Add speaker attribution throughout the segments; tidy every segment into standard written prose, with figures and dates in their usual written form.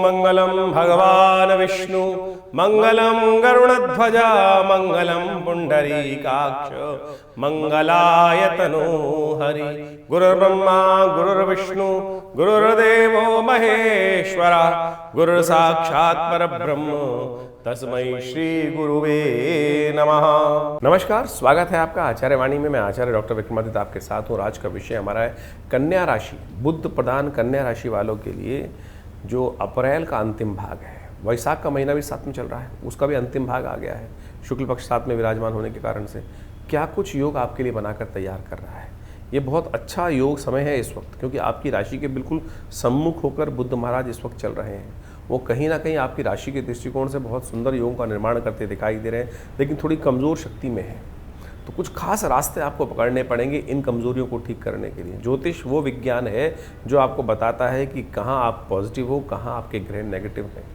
Speaker 1: मंगलम भगवान विष्णु मंगलम गरुड़ध्वजा मंगलम पुंडरीकाक्ष मंगलाय तनो हरि। गुरुर्ब्रह्मा गुरुर्विष्णु गुरुर्देवो महेश्वरा गुरु साक्षात् परब्रह्म तस्मै श्री गुरुवे नमः। नमस्कार, स्वागत है आपका आचार्य वाणी में। मैं आचार्य डॉक्टर विक्रमादित्य आपके साथ हूँ। आज का विषय हमारा है कन्या राशि, बुध प्रधान कन्या राशि वालों के लिए जो अप्रैल का अंतिम भाग है। वैशाख का महीना भी साथ में चल रहा है, उसका भी अंतिम भाग आ गया है। शुक्ल पक्ष साथ में विराजमान होने के कारण से क्या कुछ योग आपके लिए बनाकर तैयार कर रहा है। ये बहुत अच्छा योग समय है इस वक्त, क्योंकि आपकी राशि के बिल्कुल सम्मुख होकर बुध महाराज इस वक्त चल रहे हैं। वो कहीं ना कहीं आपकी राशि के दृष्टिकोण से बहुत सुंदर योग का निर्माण करते दिखाई दे रहे हैं, लेकिन थोड़ी कमज़ोर शक्ति में है। तो कुछ खास रास्ते आपको पकड़ने पड़ेंगे इन कमज़ोरियों को ठीक करने के लिए। ज्योतिष वो विज्ञान है जो आपको बताता है कि कहाँ आप पॉजिटिव हो, कहाँ आपके ग्रह नेगेटिव हैं।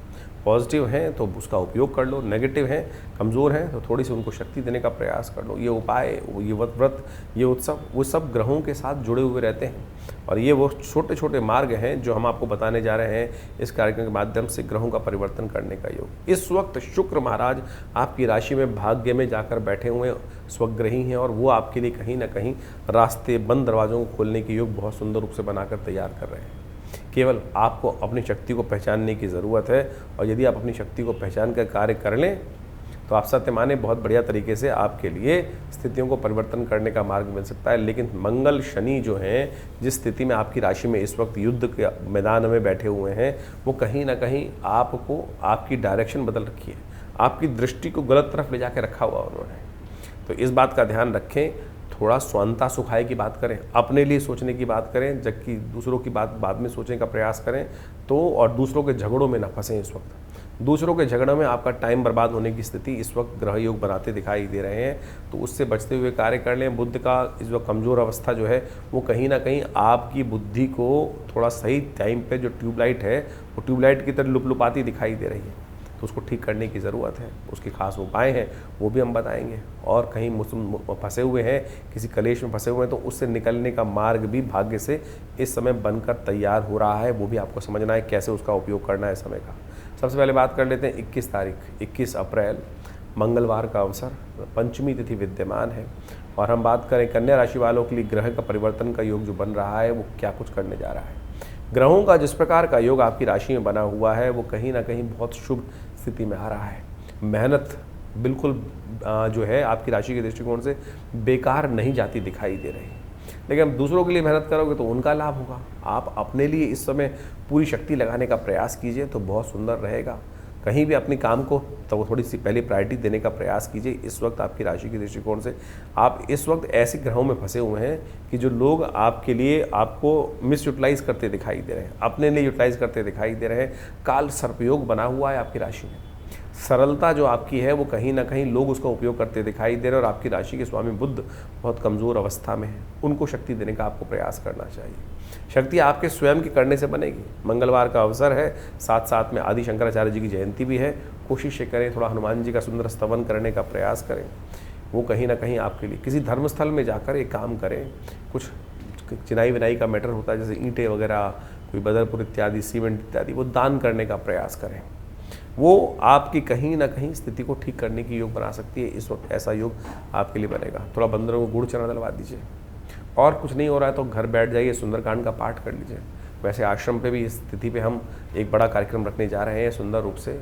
Speaker 1: पॉजिटिव हैं तो उसका उपयोग कर लो, नेगेटिव हैं, कमज़ोर हैं तो थोड़ी सी उनको शक्ति देने का प्रयास कर लो। ये उपाय, ये व्रत, ये उत्सव, वो सब ग्रहों के साथ जुड़े हुए रहते हैं। और ये वो छोटे छोटे मार्ग हैं जो हम आपको बताने जा रहे हैं इस कार्यक्रम के माध्यम से, ग्रहों का परिवर्तन करने का योग। इस वक्त शुक्र महाराज आपकी राशि में भाग्य में जाकर बैठे हुए स्वग्रही हैं, और वो आपके लिए कहीं ना कहीं रास्ते, बंद दरवाज़ों को खोलने के योग बहुत सुंदर रूप से बनाकर तैयार कर रहे हैं। केवल आपको अपनी शक्ति को पहचानने की ज़रूरत है, और यदि आप अपनी शक्ति को पहचान कर कार्य कर लें तो आप सत्य माने बहुत बढ़िया तरीके से आपके लिए स्थितियों को परिवर्तन करने का मार्ग मिल सकता है। लेकिन मंगल शनि जो हैं, जिस स्थिति में आपकी राशि में इस वक्त युद्ध के मैदान में बैठे हुए हैं, वो कहीं ना कहीं आपको, आपकी डायरेक्शन बदल रखी है, आपकी दृष्टि को गलत तरफ ले जाके रखा हुआ उन्होंने। तो इस बात का ध्यान रखें, थोड़ा स्वांता सुखाय की बात करें, अपने लिए सोचने की बात करें, जबकि दूसरों की बात बाद में सोचने का प्रयास करें तो, और दूसरों के झगड़ों में ना फंसें। इस वक्त दूसरों के झगड़ों में आपका टाइम बर्बाद होने की स्थिति इस वक्त ग्रह योग बनाते दिखाई दे रहे हैं, तो उससे बचते हुए कार्य कर लें। बुद्ध का इस वक्त कमज़ोर अवस्था जो है वो कहीं ना कहीं आपकी बुद्धि को थोड़ा सही टाइम पे, जो ट्यूबलाइट है वो ट्यूबलाइट की तरह लुपलुपाती दिखाई दे रही है, तो उसको ठीक करने की ज़रूरत है। उसके खास उपाय हैं वो भी हम बताएंगे। और कहीं फंसे हुए हैं, किसी कलेश में फंसे हुए हैं, तो उससे निकलने का मार्ग भी भाग्य से इस समय बनकर तैयार हो रहा है। वो भी आपको समझना है कैसे उसका उपयोग करना है समय का। सबसे पहले बात कर लेते हैं 21 तारीख, 21 अप्रैल मंगलवार का अवसर, पंचमी तिथि विद्यमान है। और हम बात करें कन्या राशि वालों के लिए ग्रह का परिवर्तन का योग जो बन रहा है वो क्या कुछ करने जा रहा है। ग्रहों का जिस प्रकार का योग आपकी राशि में बना हुआ है वो कहीं ना कहीं बहुत शुभ स्थिति में आ रहा है। मेहनत बिल्कुल जो है आपकी राशि के दृष्टिकोण से बेकार नहीं जाती दिखाई दे रही। लेकिन आप दूसरों के लिए मेहनत करोगे तो उनका लाभ होगा। आप अपने लिए इस समय पूरी शक्ति लगाने का प्रयास कीजिए तो बहुत सुंदर रहेगा। कहीं भी अपने काम को तो थोड़ी सी पहले प्रायोरिटी देने का प्रयास कीजिए। इस वक्त आपकी राशि के दृष्टिकोण से आप इस वक्त ऐसे ग्रहों में फंसे हुए हैं कि जो लोग आपके लिए, आपको मिस यूटिलाइज करते दिखाई दे रहे हैं, अपने लिए यूटिलाइज करते दिखाई दे रहे हैं। काल सर्पयोग बना हुआ है आपकी राशि में। सरलता जो आपकी है वो कहीं ना कहीं लोग उसका उपयोग करते दिखाई दे रहे हैं, और आपकी राशि के स्वामी बुध बहुत कमज़ोर अवस्था में है। उनको शक्ति देने का आपको प्रयास करना चाहिए। शक्ति आपके स्वयं के करने से बनेगी। मंगलवार का अवसर है, साथ साथ में आदि शंकराचार्य जी की जयंती भी है। कोशिश करें थोड़ा हनुमान जी का सुंदर स्तवन करने का प्रयास करें। वो कहीं ना कहीं आपके लिए किसी धर्मस्थल में जाकर एक काम करें। कुछ चिनाई विनाई का मैटर होता है, जैसे ईंटें वगैरह, कोई बदरपुर इत्यादि, सीमेंट इत्यादि, वो दान करने का प्रयास करें। वो आपकी कहीं ना कहीं स्थिति को ठीक करने की योग बना सकती है। इस वक्त ऐसा योग आपके लिए बनेगा। थोड़ा बंदरों को गुड़ चना डलवा दीजिए। और कुछ नहीं हो रहा है तो घर बैठ जाइए, सुंदरकांड का पाठ कर लीजिए। वैसे आश्रम पे भी इस स्थिति पे हम एक बड़ा कार्यक्रम रखने जा रहे हैं सुंदर रूप से।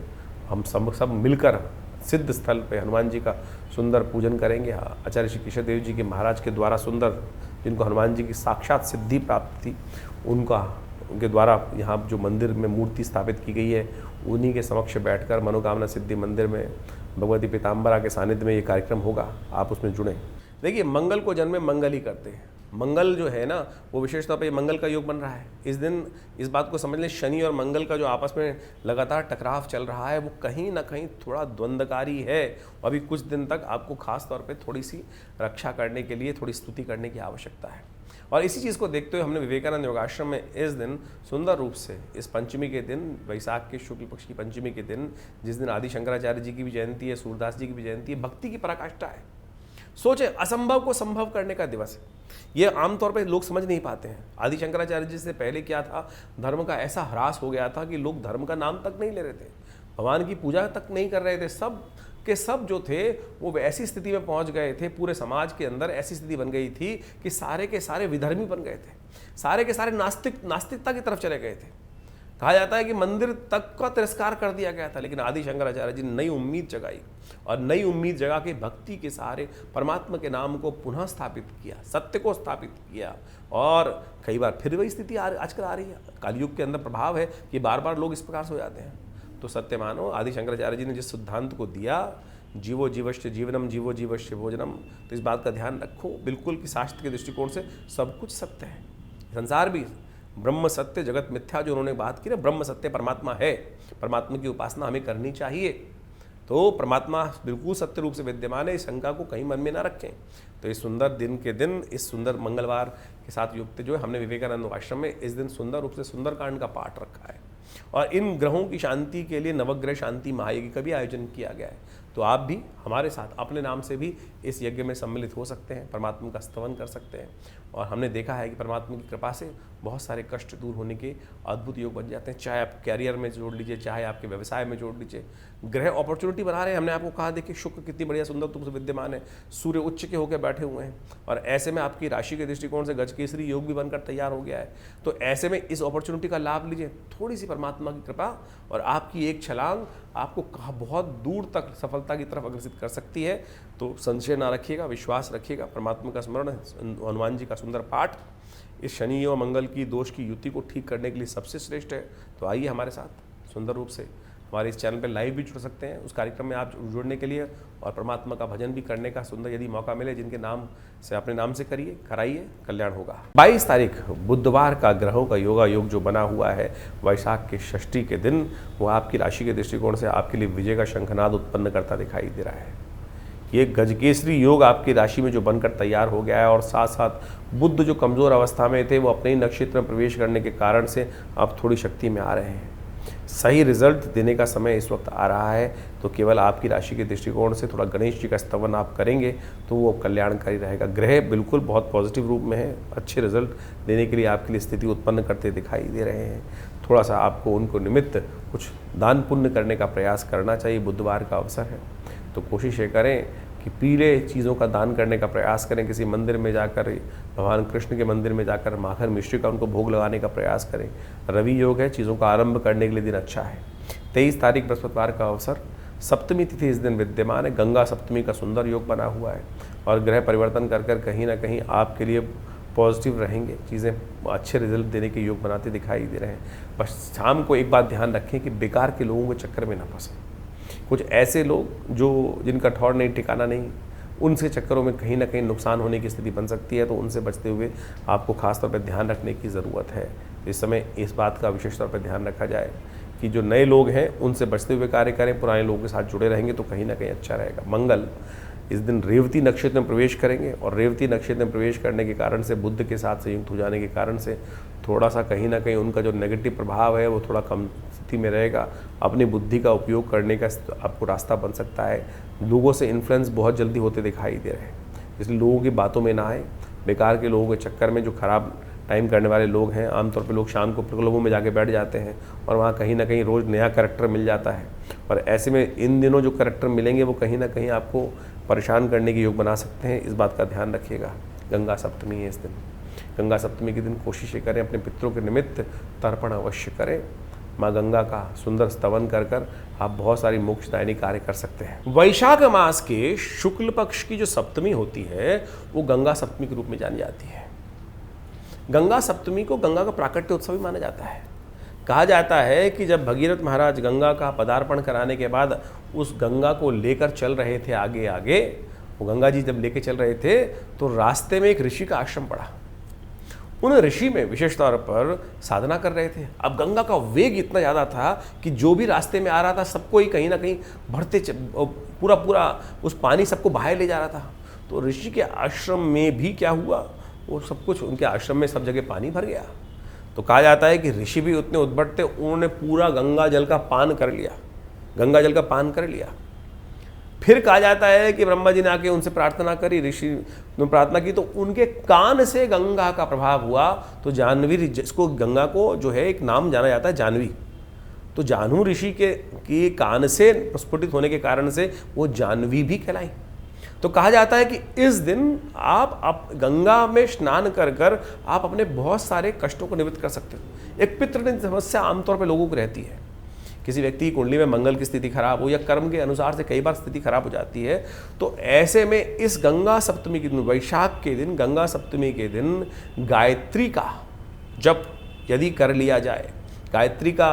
Speaker 1: हम सब मिलकर सिद्ध स्थल पे हनुमान जी का सुंदर पूजन करेंगे। आचार्य श्री कृष्ण देव जी के महाराज के द्वारा सुंदर, जिनको हनुमान जी की साक्षात सिद्धि प्राप्त थी, उनके द्वारा यहाँ जो मंदिर में मूर्ति स्थापित की गई है, उन्हीं के समक्ष बैठकर मनोकामना सिद्धि मंदिर में भगवती पीताम्बरा के सानिध्य में ये कार्यक्रम होगा। आप उसमें जुड़ें। देखिए, मंगल को जन्मे मंगल ही करते हैं। मंगल जो है ना, वो विशेष तौर पे मंगल का योग बन रहा है इस दिन। इस बात को समझ लें, शनि और मंगल का जो आपस में लगातार टकराव चल रहा है वो कहीं ना कहीं थोड़ा द्वंद्वकारी है। अभी कुछ दिन तक आपको खास तौर पे थोड़ी सी रक्षा करने के लिए थोड़ी स्तुति करने की आवश्यकता है। और इसी चीज़ को देखते हुए हमने विवेकानंद योगाश्रम में इस दिन सुंदर रूप से, इस पंचमी के दिन, वैशाख के शुक्ल पक्ष की पंचमी के दिन, जिस दिन आदि शंकराचार्य जी की भी जयंती है, सूरदास जी की भी जयंती है, भक्ति की पराकाष्ठा है। सोचे, असंभव को संभव करने का दिवस है। ये आमतौर पे लोग समझ नहीं पाते हैं। आदि शंकराचार्य जी से पहले क्या था, धर्म का ऐसा ह्रास हो गया था कि लोग धर्म का नाम तक नहीं ले रहे थे, भगवान की पूजा तक नहीं कर रहे थे। सब के सब जो थे वो ऐसी स्थिति में पहुंच गए थे, पूरे समाज के अंदर ऐसी स्थिति बन गई थी कि सारे के सारे विधर्मी बन गए थे, सारे के सारे नास्तिकता की तरफ चले गए थे। कहा जाता है कि मंदिर तक का तिरस्कार कर दिया गया था, लेकिन आदि शंकराचार्य जी ने नई उम्मीद जगाई और नई उम्मीद जगा के भक्ति के सहारे परमात्मा के नाम को पुनः स्थापित किया, सत्य को स्थापित किया। और कई बार फिर वही स्थिति आजकल आ रही है। कलयुग के अंदर प्रभाव है कि बार बार लोग इस प्रकार से हो जाते हैं। तो सत्य मानो, आदि शंकराचार्य जी ने जिस सिद्धांत को दिया, जीवो जीवश्च जीवनम जीवो जीवश्च भोजनम, तो इस बात का ध्यान रखो बिल्कुल कि शास्त्र के दृष्टिकोण से सब कुछ सत्य है। संसार भी ब्रह्म सत्य जगत मिथ्या जो उन्होंने बात की ना, ब्रह्म सत्य परमात्मा है, परमात्मा की उपासना हमें करनी चाहिए। तो परमात्मा बिल्कुल सत्य रूप से विद्यमान है, इस शंका को कहीं मन में ना रखें। तो इस सुंदर दिन के दिन, इस सुंदर मंगलवार के साथ युक्त जो है, हमने विवेकानंद आश्रम में इस दिन सुंदर रूप से सुंदरकांड का पाठ रखा है और इन ग्रहों की शांति के लिए नवग्रह शांति महायज्ञ का भी आयोजन किया गया है। तो आप भी हमारे साथ अपने नाम से भी इस यज्ञ में सम्मिलित हो सकते हैं, परमात्मा का स्तवन कर सकते हैं। और हमने देखा है कि परमात्मा की कृपा से बहुत सारे कष्ट दूर होने के अद्भुत योग बन जाते हैं। चाहे आप कैरियर में जोड़ लीजिए, चाहे आपके व्यवसाय में जोड़ लीजिए, ग्रह अपॉर्चुनिटी बना रहे हैं। हमने आपको कहा, देखिए शुक्र कितनी बढ़िया सुंदर रूप से विद्यमान है, सूर्य उच्च के होकर बैठे हुए हैं और ऐसे में आपकी राशि के दृष्टिकोण से गजकेसरी योग भी बनकर तैयार हो गया है। तो ऐसे में इस अपॉर्चुनिटी का लाभ लीजिए। थोड़ी सी परमात्मा की कृपा और आपकी एक छलांग आपको बहुत दूर तक सफलता की तरफ अग्रसित कर सकती है। तो संशय ना रखिएगा, विश्वास रखिएगा। परमात्मा का स्मरण, हनुमान जी का सुंदर पाठ इस शनि और मंगल की दोष की युति को ठीक करने के लिए सबसे श्रेष्ठ है। तो आइए हमारे साथ सुंदर रूप से हमारे इस चैनल पर लाइव भी जुड़ सकते हैं। उस कार्यक्रम में आप जुड़ने के लिए और परमात्मा का भजन भी करने का सुंदर यदि मौका मिले, जिनके नाम से अपने नाम से करिए, कराइए, कल्याण होगा। 22 तारीख बुधवार का ग्रहों का योगा योग जो बना हुआ है वैशाख के षष्ठी के दिन, वो आपकी राशि के दृष्टिकोण से आपके लिए विजय का शंखनाद उत्पन्न करता दिखाई दे रहा है। ये गजकेसरी योग आपकी राशि में जो बनकर तैयार हो गया है और साथ साथ बुध जो कमज़ोर अवस्था में थे वो अपने ही नक्षत्र में प्रवेश करने के कारण से अब थोड़ी शक्ति में आ रहे हैं। सही रिजल्ट देने का समय इस वक्त आ रहा है। तो केवल आपकी राशि के दृष्टिकोण से थोड़ा गणेश जी का स्तवन आप करेंगे तो वो कल्याणकारी रहेगा। ग्रह बिल्कुल बहुत पॉजिटिव रूप में है, अच्छे रिजल्ट देने के लिए आपके लिए स्थिति उत्पन्न करते दिखाई दे रहे हैं। थोड़ा सा आपको उनको निमित्त कुछ दान पुण्य करने का प्रयास करना चाहिए। बुधवार का अवसर है तो कोशिश ये करें कि पीले चीज़ों का दान करने का प्रयास करें। किसी मंदिर में जाकर, भगवान कृष्ण के मंदिर में जाकर माखन मिश्री का उनको भोग लगाने का प्रयास करें। रवि योग है, चीज़ों का आरंभ करने के लिए दिन अच्छा है। 23 तारीख बृहस्पतिवार का अवसर, सप्तमी तिथि इस दिन विद्यमान है। गंगा सप्तमी का सुंदर योग बना हुआ है और ग्रह परिवर्तन कर कर कहीं ना कहीं आपके लिए पॉजिटिव रहेंगे, चीज़ें अच्छे रिजल्ट देने के योग बनाते दिखाई दे रहे हैं। बस शाम को एक बात ध्यान रखें कि बेकार के लोगों के चक्कर में ना फंसें। कुछ ऐसे लोग जो जिनका ठौर नहीं ठिकाना नहीं, उनसे चक्करों में कहीं ना कहीं नुकसान होने की स्थिति बन सकती है। तो उनसे बचते हुए आपको खास तौर पर ध्यान रखने की ज़रूरत है। इस समय इस बात का विशेष तौर पर ध्यान रखा जाए कि जो नए लोग हैं उनसे बचते हुए कार्य करें, पुराने लोगों के साथ जुड़े रहेंगे तो कहीं ना कहीं अच्छा रहेगा। मंगल इस दिन रेवती नक्षत्र में प्रवेश करेंगे और रेवती नक्षत्र में प्रवेश करने के कारण से, बुध के साथ संयुक्त हो जाने के कारण से थोड़ा सा कहीं ना कहीं उनका जो नेगेटिव प्रभाव है वो थोड़ा कम स्थिति में रहेगा। अपनी बुद्धि का उपयोग करने का आपको रास्ता बन सकता है। लोगों से इन्फ्लुएंस बहुत जल्दी होते दिखाई दे रहे हैं, इसलिए लोगों की बातों में ना आए। बेकार के लोगों के चक्कर में जो खराब टाइम करने वाले लोग हैं, आमतौर पे लोग शाम को क्लबों में जाके बैठ जाते हैं और वहाँ कहीं ना कहीं रोज़ नया कैरेक्टर मिल जाता है। और ऐसे में इन दिनों जो कैरेक्टर मिलेंगे वो कहीं ना कहीं आपको परेशान करने के योग बना सकते हैं। इस बात का ध्यान रखिएगा। गंगा सप्तमी है इस दिन। गंगा सप्तमी के दिन कोशिश करें अपने पितरों के निमित्त तर्पण अवश्य करें। माँ गंगा का सुंदर स्तवन कर कर आप बहुत सारी मोक्षदायिनी कार्य कर सकते हैं। वैशाख मास के शुक्ल पक्ष की जो सप्तमी होती है वो गंगा सप्तमी के रूप में जानी जाती है। गंगा सप्तमी को गंगा का प्राकट्य उत्सव भी माना जाता है। कहा जाता है कि जब भगीरथ महाराज गंगा का पदार्पण कराने के बाद उस गंगा को लेकर चल रहे थे आगे आगे, वो गंगा जी जब लेके चल रहे थे तो रास्ते में एक ऋषि का आश्रम पड़ा। उन ऋषि में विशेष तौर पर साधना कर रहे थे। अब गंगा का वेग इतना ज़्यादा था कि जो भी रास्ते में आ रहा था सबको ही कहीं ना कहीं भरते पूरा उस पानी सबको बहाए ले जा रहा था। तो ऋषि के आश्रम में भी क्या हुआ, वो सब कुछ उनके आश्रम में सब जगह पानी भर गया। तो कहा जाता है कि ऋषि भी उतने उद्भट थे, उन्होंने पूरा गंगा जल का पान कर लिया, गंगा जल का पान कर लिया। फिर कहा जाता है कि ब्रह्मा जी ने आके उनसे प्रार्थना करी, ऋषि ने प्रार्थना की तो उनके कान से गंगा का प्रभाव हुआ। तो जानवी, जिसको गंगा को जो है एक नाम जाना जाता है जानवी, तो जानू ऋषि के कान से प्रस्फुटित होने के कारण से वो जानवी भी कहलाई। तो कहा जाता है कि इस दिन आप गंगा में स्नान कर कर आप अपने बहुत सारे कष्टों को निवृत्त कर सकते हो। एक पितृऋण समस्या आमतौर पर लोगों को रहती है, किसी व्यक्ति की कुंडली में मंगल की स्थिति खराब हो या कर्म के अनुसार से कई बार स्थिति खराब हो जाती है, तो ऐसे में इस गंगा सप्तमी के दिन, वैशाख के दिन, गंगा सप्तमी के दिन गायत्री का जप यदि कर लिया जाए, गायत्री का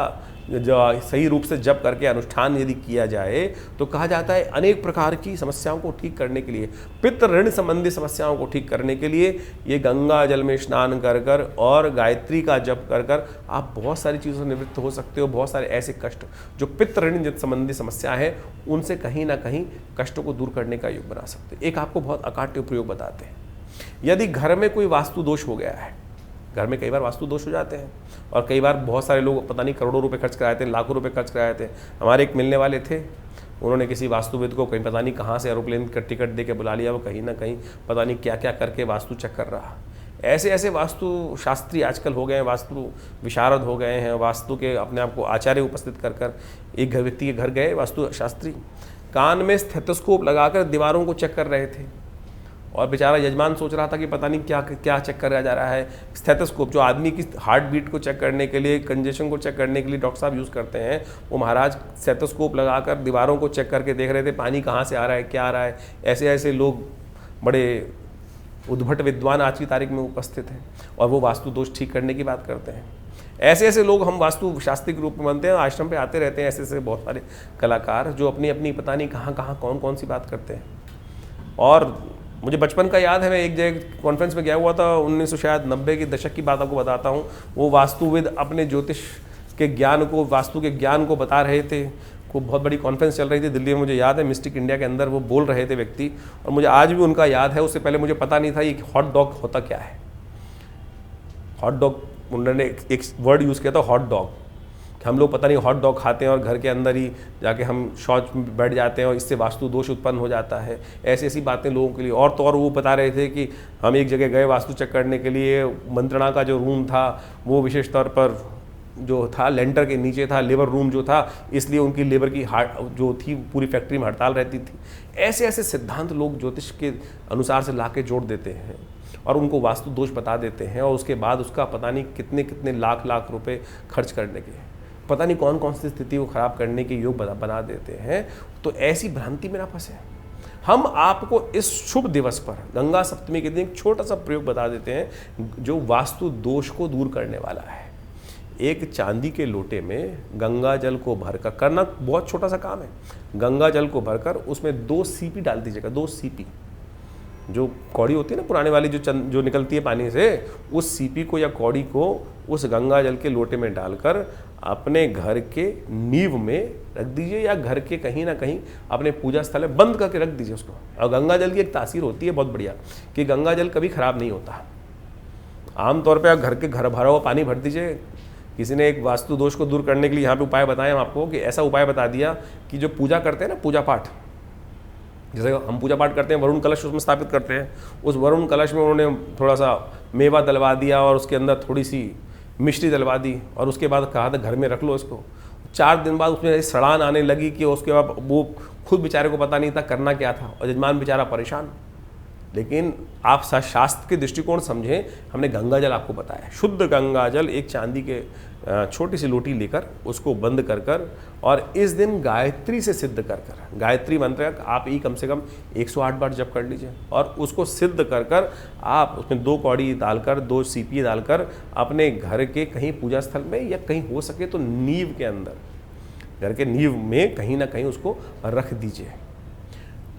Speaker 1: जो सही रूप से जप करके अनुष्ठान यदि किया जाए, तो कहा जाता है अनेक प्रकार की समस्याओं को ठीक करने के लिए, पितृ ऋण संबंधी समस्याओं को ठीक करने के लिए ये गंगा जल में स्नान कर कर और गायत्री का जप कर कर आप बहुत सारी चीज़ों से निवृत्त हो सकते हो। बहुत सारे ऐसे कष्ट जो पितृ ऋण संबंधी समस्या है उनसे कहीं ना कहीं कष्टों को दूर करने का योग बना सकते हैं। एक आपको बहुत अकाट्य प्रयोग बताते हैं। यदि घर में कोई वास्तु दोष हो गया है, घर में कई बार वास्तु दोष हो जाते हैं और कई बार बहुत सारे लोग पता नहीं करोड़ों रुपए खर्च कराए थे, लाखों रुपए खर्च कराए थे। हमारे एक मिलने वाले थे, उन्होंने किसी वास्तुविद को कहीं पता नहीं कहाँ से एरोप्लेन का टिकट दे के बुला लिया, वो कहीं ना कहीं पता नहीं क्या क्या करके वास्तु चेक कर रहा। ऐसे ऐसे वास्तु शास्त्री आजकल हो गए हैं, वास्तु विशारद हो गए हैं, वास्तु के अपने आप को आचार्य उपस्थित कर कर। एक व्यक्ति के घर गए वास्तु शास्त्री, कान में स्टेथोस्कोप लगाकर दीवारों को चेक कर रहे थे और बेचारा यजमान सोच रहा था कि पता नहीं क्या क्या चेक करा जा रहा है। स्टेथोस्कोप जो आदमी की हार्ट बीट को चेक करने के लिए, कंजेशन को चेक करने के लिए डॉक्टर साहब यूज़ करते हैं, वो महाराज स्टेथोस्कोप लगाकर दीवारों को चेक करके देख रहे थे पानी कहाँ से आ रहा है, क्या आ रहा है। ऐसे ऐसे लोग बड़े उद्भट विद्वान आज की तारीख में उपस्थित हैं और वो वास्तु दोष ठीक करने की बात करते हैं। ऐसे ऐसे लोग हम वास्तु शास्त्री के रूप में बनते हैं, आश्रम पे आते रहते हैं ऐसे ऐसे बहुत सारे कलाकार जो अपनी अपनी पता नहीं कहाँ कहाँ कौन कौन सी बात करते हैं। और मुझे बचपन का याद है, मैं एक जगह कॉन्फ्रेंस में गया हुआ था, 1990 के दशक की बात आपको बताता हूँ। वो वास्तुविद अपने ज्योतिष के ज्ञान को, वास्तु के ज्ञान को बता रहे थे। को बहुत बड़ी कॉन्फ्रेंस चल रही थी दिल्ली में, मुझे याद है मिस्टिक इंडिया के अंदर वो बोल रहे थे व्यक्ति, और मुझे आज भी उनका याद है। उससे पहले मुझे पता नहीं था ये हॉट डॉग होता क्या है। हॉट डॉग उन्होंने एक वर्ड यूज़ किया था, हॉट डॉग। हम लोग पता नहीं हॉट डॉग खाते हैं और घर के अंदर ही जाके हम शौच में बैठ जाते हैं और इससे वास्तु दोष उत्पन्न हो जाता है। ऐसी ऐसी बातें लोगों के लिए। और तो और वो बता रहे थे कि हम एक जगह गए वास्तु चेक करने के लिए, मंत्रणा का जो रूम था वो विशेष तौर पर जो था लेंटर के नीचे था, लेबर रूम जो था, इसलिए उनकी लेबर की जो थी पूरी फैक्ट्री में हड़ताल रहती थी। ऐसे ऐसे सिद्धांत लोग ज्योतिष के अनुसार से ला के जोड़ देते हैं और उनको वास्तु दोष बता देते हैं, और उसके बाद उसका पता नहीं कितने कितने लाख लाख रुपए खर्च करने के, पता नहीं कौन कौन सी स्थिति को खराब करने के योग बना देते हैं। तो ऐसी भ्रांति में ना फंसे। हम आपको इस शुभ दिवस पर गंगा सप्तमी के दिन एक छोटा सा प्रयोग बता देते हैं जो वास्तु दोष को दूर करने वाला है। एक चांदी के लोटे में गंगा जल को भरकर, करना बहुत छोटा सा काम है, गंगा जल को भरकर उसमें 2 सीपी डाल दीजिएगा। 2 सीपी जो कौड़ी होती है ना पुराने वाली जो निकलती है पानी से, उस सीपी को या कौड़ी को उस गंगा जल के लोटे में डालकर अपने घर के नींव में रख दीजिए, या घर के कहीं ना कहीं अपने पूजा स्थल में बंद करके रख दीजिए उसको। और गंगा जल की एक तासीर होती है बहुत बढ़िया कि गंगा जल कभी ख़राब नहीं होता। आमतौर पे आप घर भरा हुआ पानी भर दीजिए। किसी ने एक वास्तु दोष को दूर करने के लिए यहाँ पे उपाय बताए हम आपको, कि ऐसा उपाय बता दिया कि जो पूजा करते हैं ना, पूजा पाठ, जैसे हम पूजा पाठ करते हैं, वरुण कलश उसमें स्थापित करते हैं, उस वरुण कलश में उन्होंने थोड़ा सा मेवा डलवा दिया और उसके अंदर थोड़ी सी मिश्री डलवा दी, और उसके बाद कहा था घर में रख लो इसको। 4 दिन बाद उसमें सड़ान आने लगी कि उसके बाद वो खुद बेचारे को पता नहीं था करना क्या था, और यजमान बेचारा परेशान। लेकिन आप शास्त्र के दृष्टिकोण समझें, हमने गंगा जल आपको बताया, शुद्ध गंगा जल एक चांदी के छोटी सी लोटी लेकर उसको बंद कर कर, और इस दिन गायत्री से सिद्ध कर कर, गायत्री मंत्र आप ही कम से कम 108 बार जप कर लीजिए, और उसको सिद्ध कर कर आप उसमें 2 कौड़ी डालकर, 2 सीपी डालकर अपने घर के कहीं पूजा स्थल में, या कहीं हो सके तो नींव के अंदर, घर के नींव में कहीं ना कहीं उसको रख दीजिए।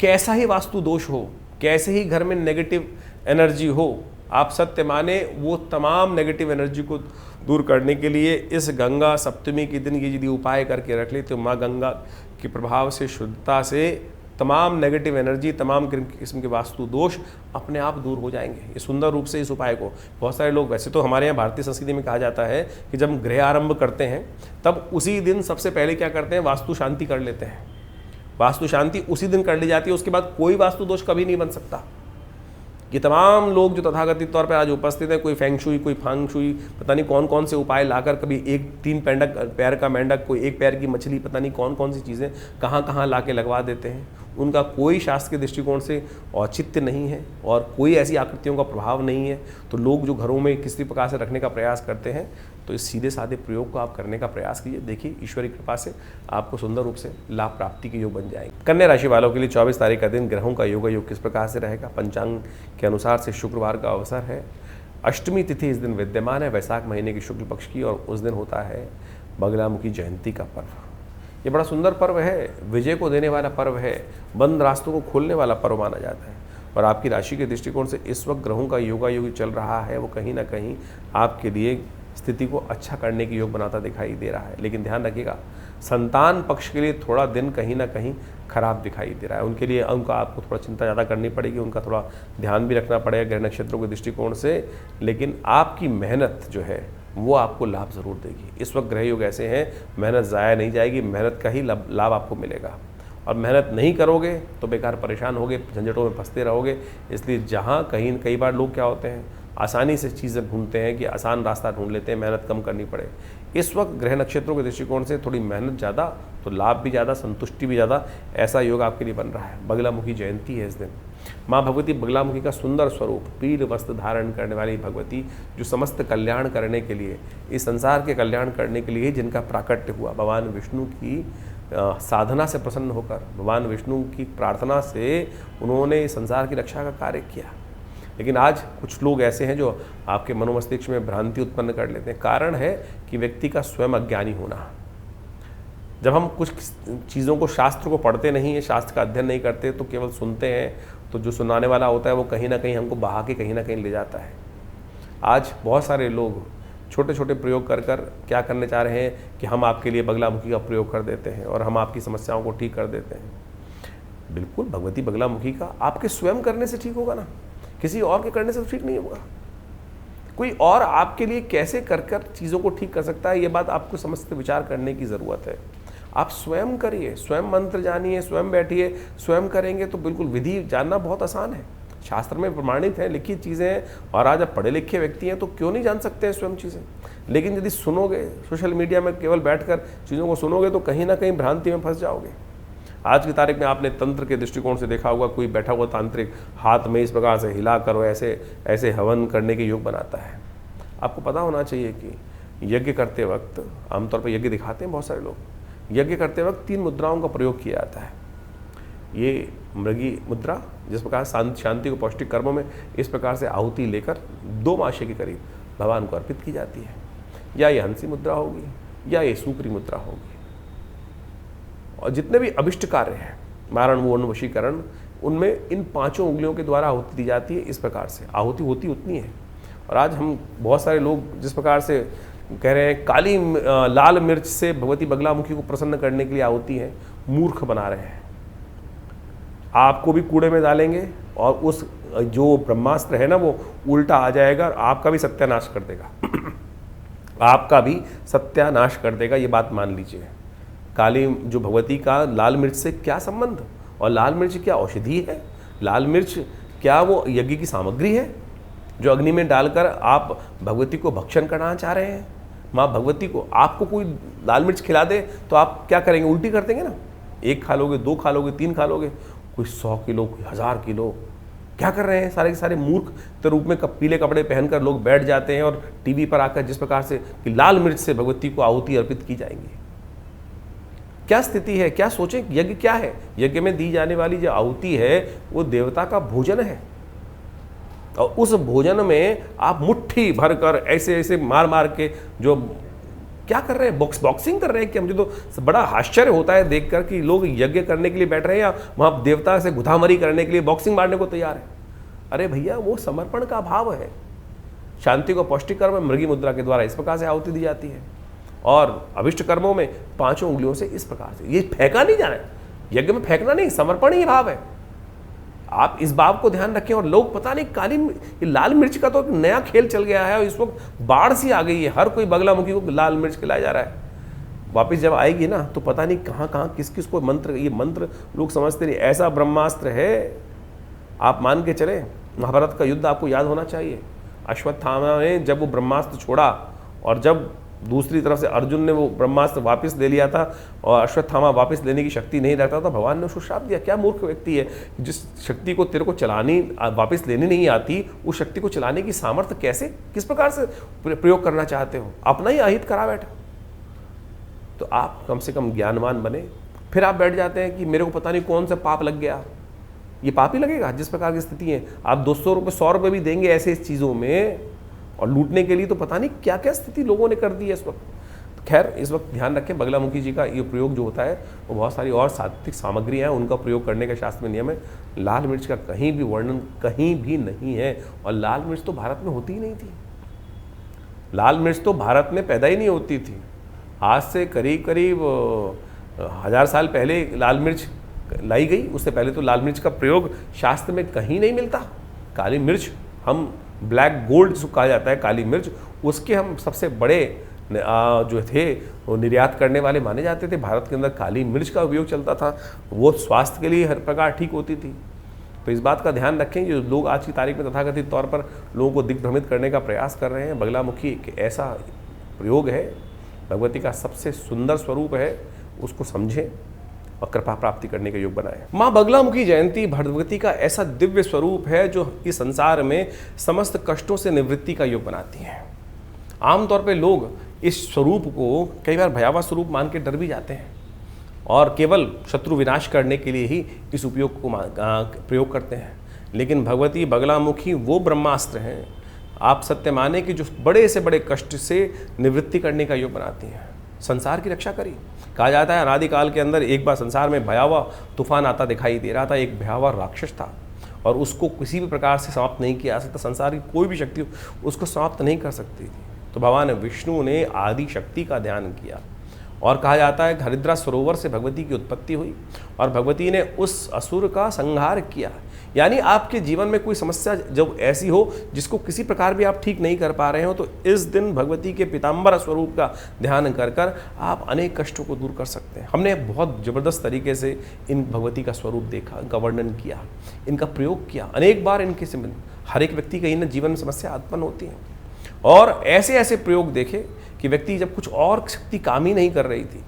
Speaker 1: कैसा ही वास्तु दोष हो, कैसे ही घर में नेगेटिव एनर्जी हो, आप सत्य माने वो तमाम नेगेटिव एनर्जी को दूर करने के लिए इस गंगा सप्तमी के दिन ये यदि उपाय करके रख ले, तो माँ गंगा के प्रभाव से, शुद्धता से तमाम नेगेटिव एनर्जी, तमाम किस्म के वास्तु दोष अपने आप दूर हो जाएंगे। ये सुंदर रूप से इस उपाय को बहुत सारे लोग, वैसे तो हमारे यहाँ भारतीय संस्कृति में कहा जाता है कि जब गृह आरंभ करते हैं तब उसी दिन सबसे पहले क्या करते हैं, वास्तु शांति कर लेते हैं। वास्तु शांति उसी दिन कर ली जाती है, उसके बाद कोई वास्तु दोष कभी नहीं बन सकता। ये तमाम लोग जो तथाकथित तौर पर आज उपस्थित हैं, कोई फेंग शुई, कोई फांग शुई, पता नहीं कौन कौन से उपाय लाकर, कभी 3 पैर का मेंढक, कोई 1 पैर की मछली, पता नहीं कौन कौन सी चीज़ें कहाँ कहाँ ला के लगवा देते हैं। उनका कोई शास्त्र के दृष्टिकोण से औचित्य नहीं है और कोई ऐसी आकृतियों का प्रभाव नहीं है। तो लोग जो घरों में किसी प्रकार से रखने का प्रयास करते हैं, तो इस सीधे साधे प्रयोग को आप करने का प्रयास कीजिए। देखिए ईश्वरी कृपा से आपको सुंदर रूप से लाभ प्राप्ति के योग बन जाएंगे। कन्या राशि वालों के लिए 24 तारीख का दिन ग्रहों का योग किस प्रकार से रहेगा। पंचांग के अनुसार से शुक्रवार का अवसर है, अष्टमी तिथि इस दिन विद्यमान है, वैशाख महीने की शुक्ल पक्ष की, और उस दिन होता है बगलामुखी जयंती का पर्व। ये बड़ा सुंदर पर्व है, विजय को देने वाला पर्व है, बंद रास्तों को खोलने वाला पर्व माना जाता है। और आपकी राशि के दृष्टिकोण से इस वक्त ग्रहों का योग चल रहा है, वो कहीं ना कहीं आपके लिए स्थिति को अच्छा करने की योग बनाता दिखाई दे रहा है। लेकिन ध्यान रखिएगा, संतान पक्ष के लिए थोड़ा दिन कहीं ना कहीं खराब दिखाई दे रहा है। उनके लिए आपको थोड़ा चिंता ज़्यादा करनी पड़ेगी, उनका थोड़ा ध्यान भी रखना पड़ेगा ग्रह नक्षत्रों के दृष्टिकोण से। लेकिन आपकी मेहनत जो है वो आपको लाभ ज़रूर देगी। इस वक्त ग्रह योग ऐसे हैं, मेहनत ज़ाया नहीं जाएगी, मेहनत का ही लाभ आपको मिलेगा। और मेहनत नहीं करोगे तो बेकार परेशान होगे, झंझटों में फंसते रहोगे। इसलिए जहाँ कई बार लोग क्या होते हैं, आसानी से चीज़ें ढूंढते हैं कि आसान रास्ता ढूंढ लेते हैं, मेहनत कम करनी पड़े। इस वक्त ग्रह नक्षत्रों के दृष्टिकोण से थोड़ी मेहनत ज़्यादा तो लाभ भी ज़्यादा, संतुष्टि भी ज़्यादा, ऐसा योग आपके लिए बन रहा है। बगलामुखी जयंती है इस दिन। माँ भगवती बगलामुखी का सुंदर स्वरूप, पील वस्त्र धारण करने वाली भगवती, जो समस्त कल्याण करने के लिए, इस संसार के कल्याण करने के लिए जिनका प्राकट्य हुआ, भगवान विष्णु की साधना से प्रसन्न होकर, भगवान विष्णु की प्रार्थना से उन्होंने संसार की रक्षा का कार्य किया। लेकिन आज कुछ लोग ऐसे हैं जो आपके मनोमस्तिष्क में भ्रांति उत्पन्न कर लेते हैं। कारण है कि व्यक्ति का स्वयं अज्ञानी होना। जब हम कुछ चीज़ों को, शास्त्र को पढ़ते नहीं है, शास्त्र का अध्ययन नहीं करते, तो केवल सुनते हैं, तो जो सुनाने वाला होता है वो कहीं ना कहीं हमको बहा के कहीं ना कहीं ले जाता है। आज बहुत सारे लोग छोटे छोटे प्रयोग कर क्या करने चाह रहे हैं कि हम आपके लिए बगलामुखी का प्रयोग कर देते हैं और हम आपकी समस्याओं को ठीक कर देते हैं। बिल्कुल भगवती बगलामुखी का आपके स्वयं करने से ठीक होगा ना, किसी और के करने से तो ठीक नहीं होगा। कोई और आपके लिए कैसे कर चीज़ों को ठीक कर सकता है, ये बात आपको समझते विचार करने की ज़रूरत है। आप स्वयं करिए, स्वयं मंत्र जानिए, स्वयं बैठिए, स्वयं करेंगे तो बिल्कुल विधि जानना बहुत आसान है, शास्त्र में प्रमाणित है, लिखित चीज़ें हैं। और आज आप पढ़े लिखे व्यक्ति हैं तो क्यों नहीं जान सकते हैं स्वयं चीज़ें। लेकिन यदि सुनोगे, सोशल मीडिया में केवल बैठकर चीज़ों को सुनोगे तो कहीं ना कहीं भ्रांति में फंस जाओगे। आज की तारीख में आपने तंत्र के दृष्टिकोण से देखा होगा, कोई बैठा हुआ तांत्रिक हाथ में इस प्रकार से हिला कर ऐसे हवन करने के योग बनाता है। आपको पता होना चाहिए कि यज्ञ करते वक्त, आमतौर पर यज्ञ दिखाते हैं बहुत सारे लोग, यज्ञ करते वक्त 3 मुद्राओं का प्रयोग किया जाता है। ये मृगी मुद्रा, जिस प्रकार शांति को पौष्टिक कर्मों में इस प्रकार से आहुति लेकर 2 मासे के करीब भगवान को अर्पित की जाती है, या ये हंसी मुद्रा होगी या ये सूकरी मुद्रा होगी। और जितने भी अभिष्ट कार्य हैं, मारण, वर्ण, वशीकरण, उनमें इन 5 उंगलियों के द्वारा आहुति दी जाती है। इस प्रकार से आहुति होती उतनी है। और आज हम बहुत सारे लोग जिस प्रकार से कह रहे हैं लाल मिर्च से भगवती बगलामुखी को प्रसन्न करने के लिए आहुति है, मूर्ख बना रहे हैं। आपको भी कूड़े में डालेंगे और उस जो ब्रह्मास्त्र है ना वो उल्टा आ जाएगा और आपका भी सत्यानाश कर देगा आपका भी सत्यानाश कर देगा, ये बात मान लीजिए। काली जो भगवती का लाल मिर्च से क्या संबंध, और लाल मिर्च क्या औषधि है, लाल मिर्च क्या वो यज्ञ की सामग्री है जो अग्नि में डालकर आप भगवती को भक्षण करना चाह रहे हैं। माँ भगवती को आपको कोई लाल मिर्च खिला दे तो आप क्या करेंगे, उल्टी कर देंगे ना। 1 खा लोगे, 2 खा लोगे, 3 खा लोगे, कोई 100 किलो, कोई 1000 किलो। क्या कर रहे हैं सारे के सारे मूर्ख के रूप में पीले कपड़े पहनकर लोग बैठ जाते हैं और टीवी पर आकर जिस प्रकार से कि लाल मिर्च से भगवती को आहुति अर्पित की जाएंगी। क्या स्थिति है, क्या सोचें। यज्ञ क्या है, यज्ञ में दी जाने वाली जो आहुति है वो देवता का भोजन है, और उस भोजन में आप मुट्ठी भर कर ऐसे मार मार के जो क्या कर रहे हैं, बॉक्सिंग कर रहे हैं। कि मुझे तो बड़ा आश्चर्य होता है देखकर कि लोग यज्ञ करने के लिए बैठ रहे हैं या वहाँ देवता से गुदामरी करने के लिए बॉक्सिंग मारने को तैयार है। अरे भैया, वो समर्पण का भाव है। शांति को पौष्टिक कर्म में मृगी मुद्रा के द्वारा इस प्रकार से आहुति दी जाती है, और अभिष्ट कर्मों में 5 उंगलियों से इस प्रकार से। ये फेंका नहीं जाना है, यज्ञ में फेंकना नहीं, समर्पण ही भाव है। आप इस बात को ध्यान रखें। और लोग पता नहीं लाल मिर्च का तो एक नया खेल चल गया है, और इस वक्त बाढ़ सी आ गई है, हर कोई बगलामुखी को लाल मिर्च खिलाया जा रहा है। वापस जब आएगी ना तो पता नहीं कहाँ कहाँ किस किस को मंत्र, ये मंत्र लोग समझते नहीं, ऐसा ब्रह्मास्त्र है, आप मान के चले। महाभारत का युद्ध आपको याद होना चाहिए। अश्वत्थामा ने जब वो ब्रह्मास्त्र छोड़ा और जब दूसरी तरफ से अर्जुन ने वो ब्रह्मास्त्र वापस ले लिया था और अश्वत्थामा वापस लेने की शक्ति नहीं रखता था, भगवान ने उसको श्राप दिया। क्या मूर्ख व्यक्ति है, जिस शक्ति को तेरे को चलानी वापस लेने नहीं आती, उस शक्ति को चलाने की सामर्थ्य कैसे, किस प्रकार से प्रयोग करना चाहते हो, अपना ही अहित करा बैठा। तो आप कम से कम ज्ञानवान बने। फिर आप बैठ जाते हैं कि मेरे को पता नहीं कौन सा पाप लग गया। ये पाप ही लगेगा जिस प्रकार की स्थिति है। आप 200 रुपये 100 रुपये भी देंगे ऐसे इस चीज़ों में और लूटने के लिए, तो पता नहीं क्या क्या स्थिति लोगों ने कर दी है इस वक्त। तो खैर इस वक्त ध्यान रखें, बगलामुखी जी का ये प्रयोग जो होता है वो बहुत सारी और सात्विक सामग्रियाँ हैं, उनका प्रयोग करने का शास्त्र में नियम है। लाल मिर्च का कहीं भी वर्णन कहीं भी नहीं है, और लाल मिर्च तो भारत में होती ही नहीं थी। लाल मिर्च तो भारत में पैदा ही नहीं होती थी। आज से करीब करीब 1000 साल पहले लाल मिर्च लाई गई, उससे पहले तो लाल मिर्च का प्रयोग शास्त्र में कहीं नहीं मिलता। काली मिर्च, हम ब्लैक गोल्ड जिसको कहा जाता है काली मिर्च, उसके हम सबसे बड़े जो थे वो निर्यात करने वाले माने जाते थे। भारत के अंदर काली मिर्च का उपयोग चलता था, वो स्वास्थ्य के लिए हर प्रकार ठीक होती थी। तो इस बात का ध्यान रखें, जो लोग आज की तारीख में तथाकथित तौर पर लोगों को दिग्भ्रमित करने का प्रयास कर रहे हैं, बगलामुखी एक ऐसा प्रयोग है, भगवती का सबसे सुंदर स्वरूप है, उसको समझें और कृपा प्राप्ति करने के योग बनाएं। माँ बगलामुखी जयंती भगवती का ऐसा दिव्य स्वरूप है जो इस संसार में समस्त कष्टों से निवृत्ति का योग बनाती है। आमतौर पे लोग इस स्वरूप को कई बार भयावह स्वरूप मान के डर भी जाते हैं और केवल शत्रु विनाश करने के लिए ही इस उपयोग को प्रयोग करते हैं। लेकिन भगवती बगलामुखी वो ब्रह्मास्त्र हैं, आप सत्य माने कि जो बड़े से बड़े कष्ट से निवृत्ति करने का योग बनाती हैं, संसार की रक्षा करी। कहा जाता है अनादिकाल के अंदर एक बार संसार में भयावह तूफान आता दिखाई दे रहा था, एक भयावह राक्षस था और उसको किसी भी प्रकार से समाप्त नहीं किया जा सकता। संसार की कोई भी शक्ति उसको समाप्त नहीं कर सकती थी। तो भगवान विष्णु ने आदि शक्ति का ध्यान किया और कहा जाता है हरिद्रा सरोवर से भगवती की उत्पत्ति हुई और भगवती ने उस असुर का संहार किया। यानी आपके जीवन में कोई समस्या जब ऐसी हो जिसको किसी प्रकार भी आप ठीक नहीं कर पा रहे हो, तो इस दिन भगवती के पीताम्बर स्वरूप का ध्यान कर कर आप अनेक कष्टों को दूर कर सकते हैं। हमने बहुत ज़बरदस्त तरीके से इन भगवती का स्वरूप देखा, इनका वर्णन किया, इनका प्रयोग किया अनेक बार। इनके से हर एक व्यक्ति का इन जीवन में समस्या उत्पन्न होती है और ऐसे ऐसे प्रयोग देखे कि व्यक्ति जब कुछ और शक्ति काम ही नहीं कर रही थी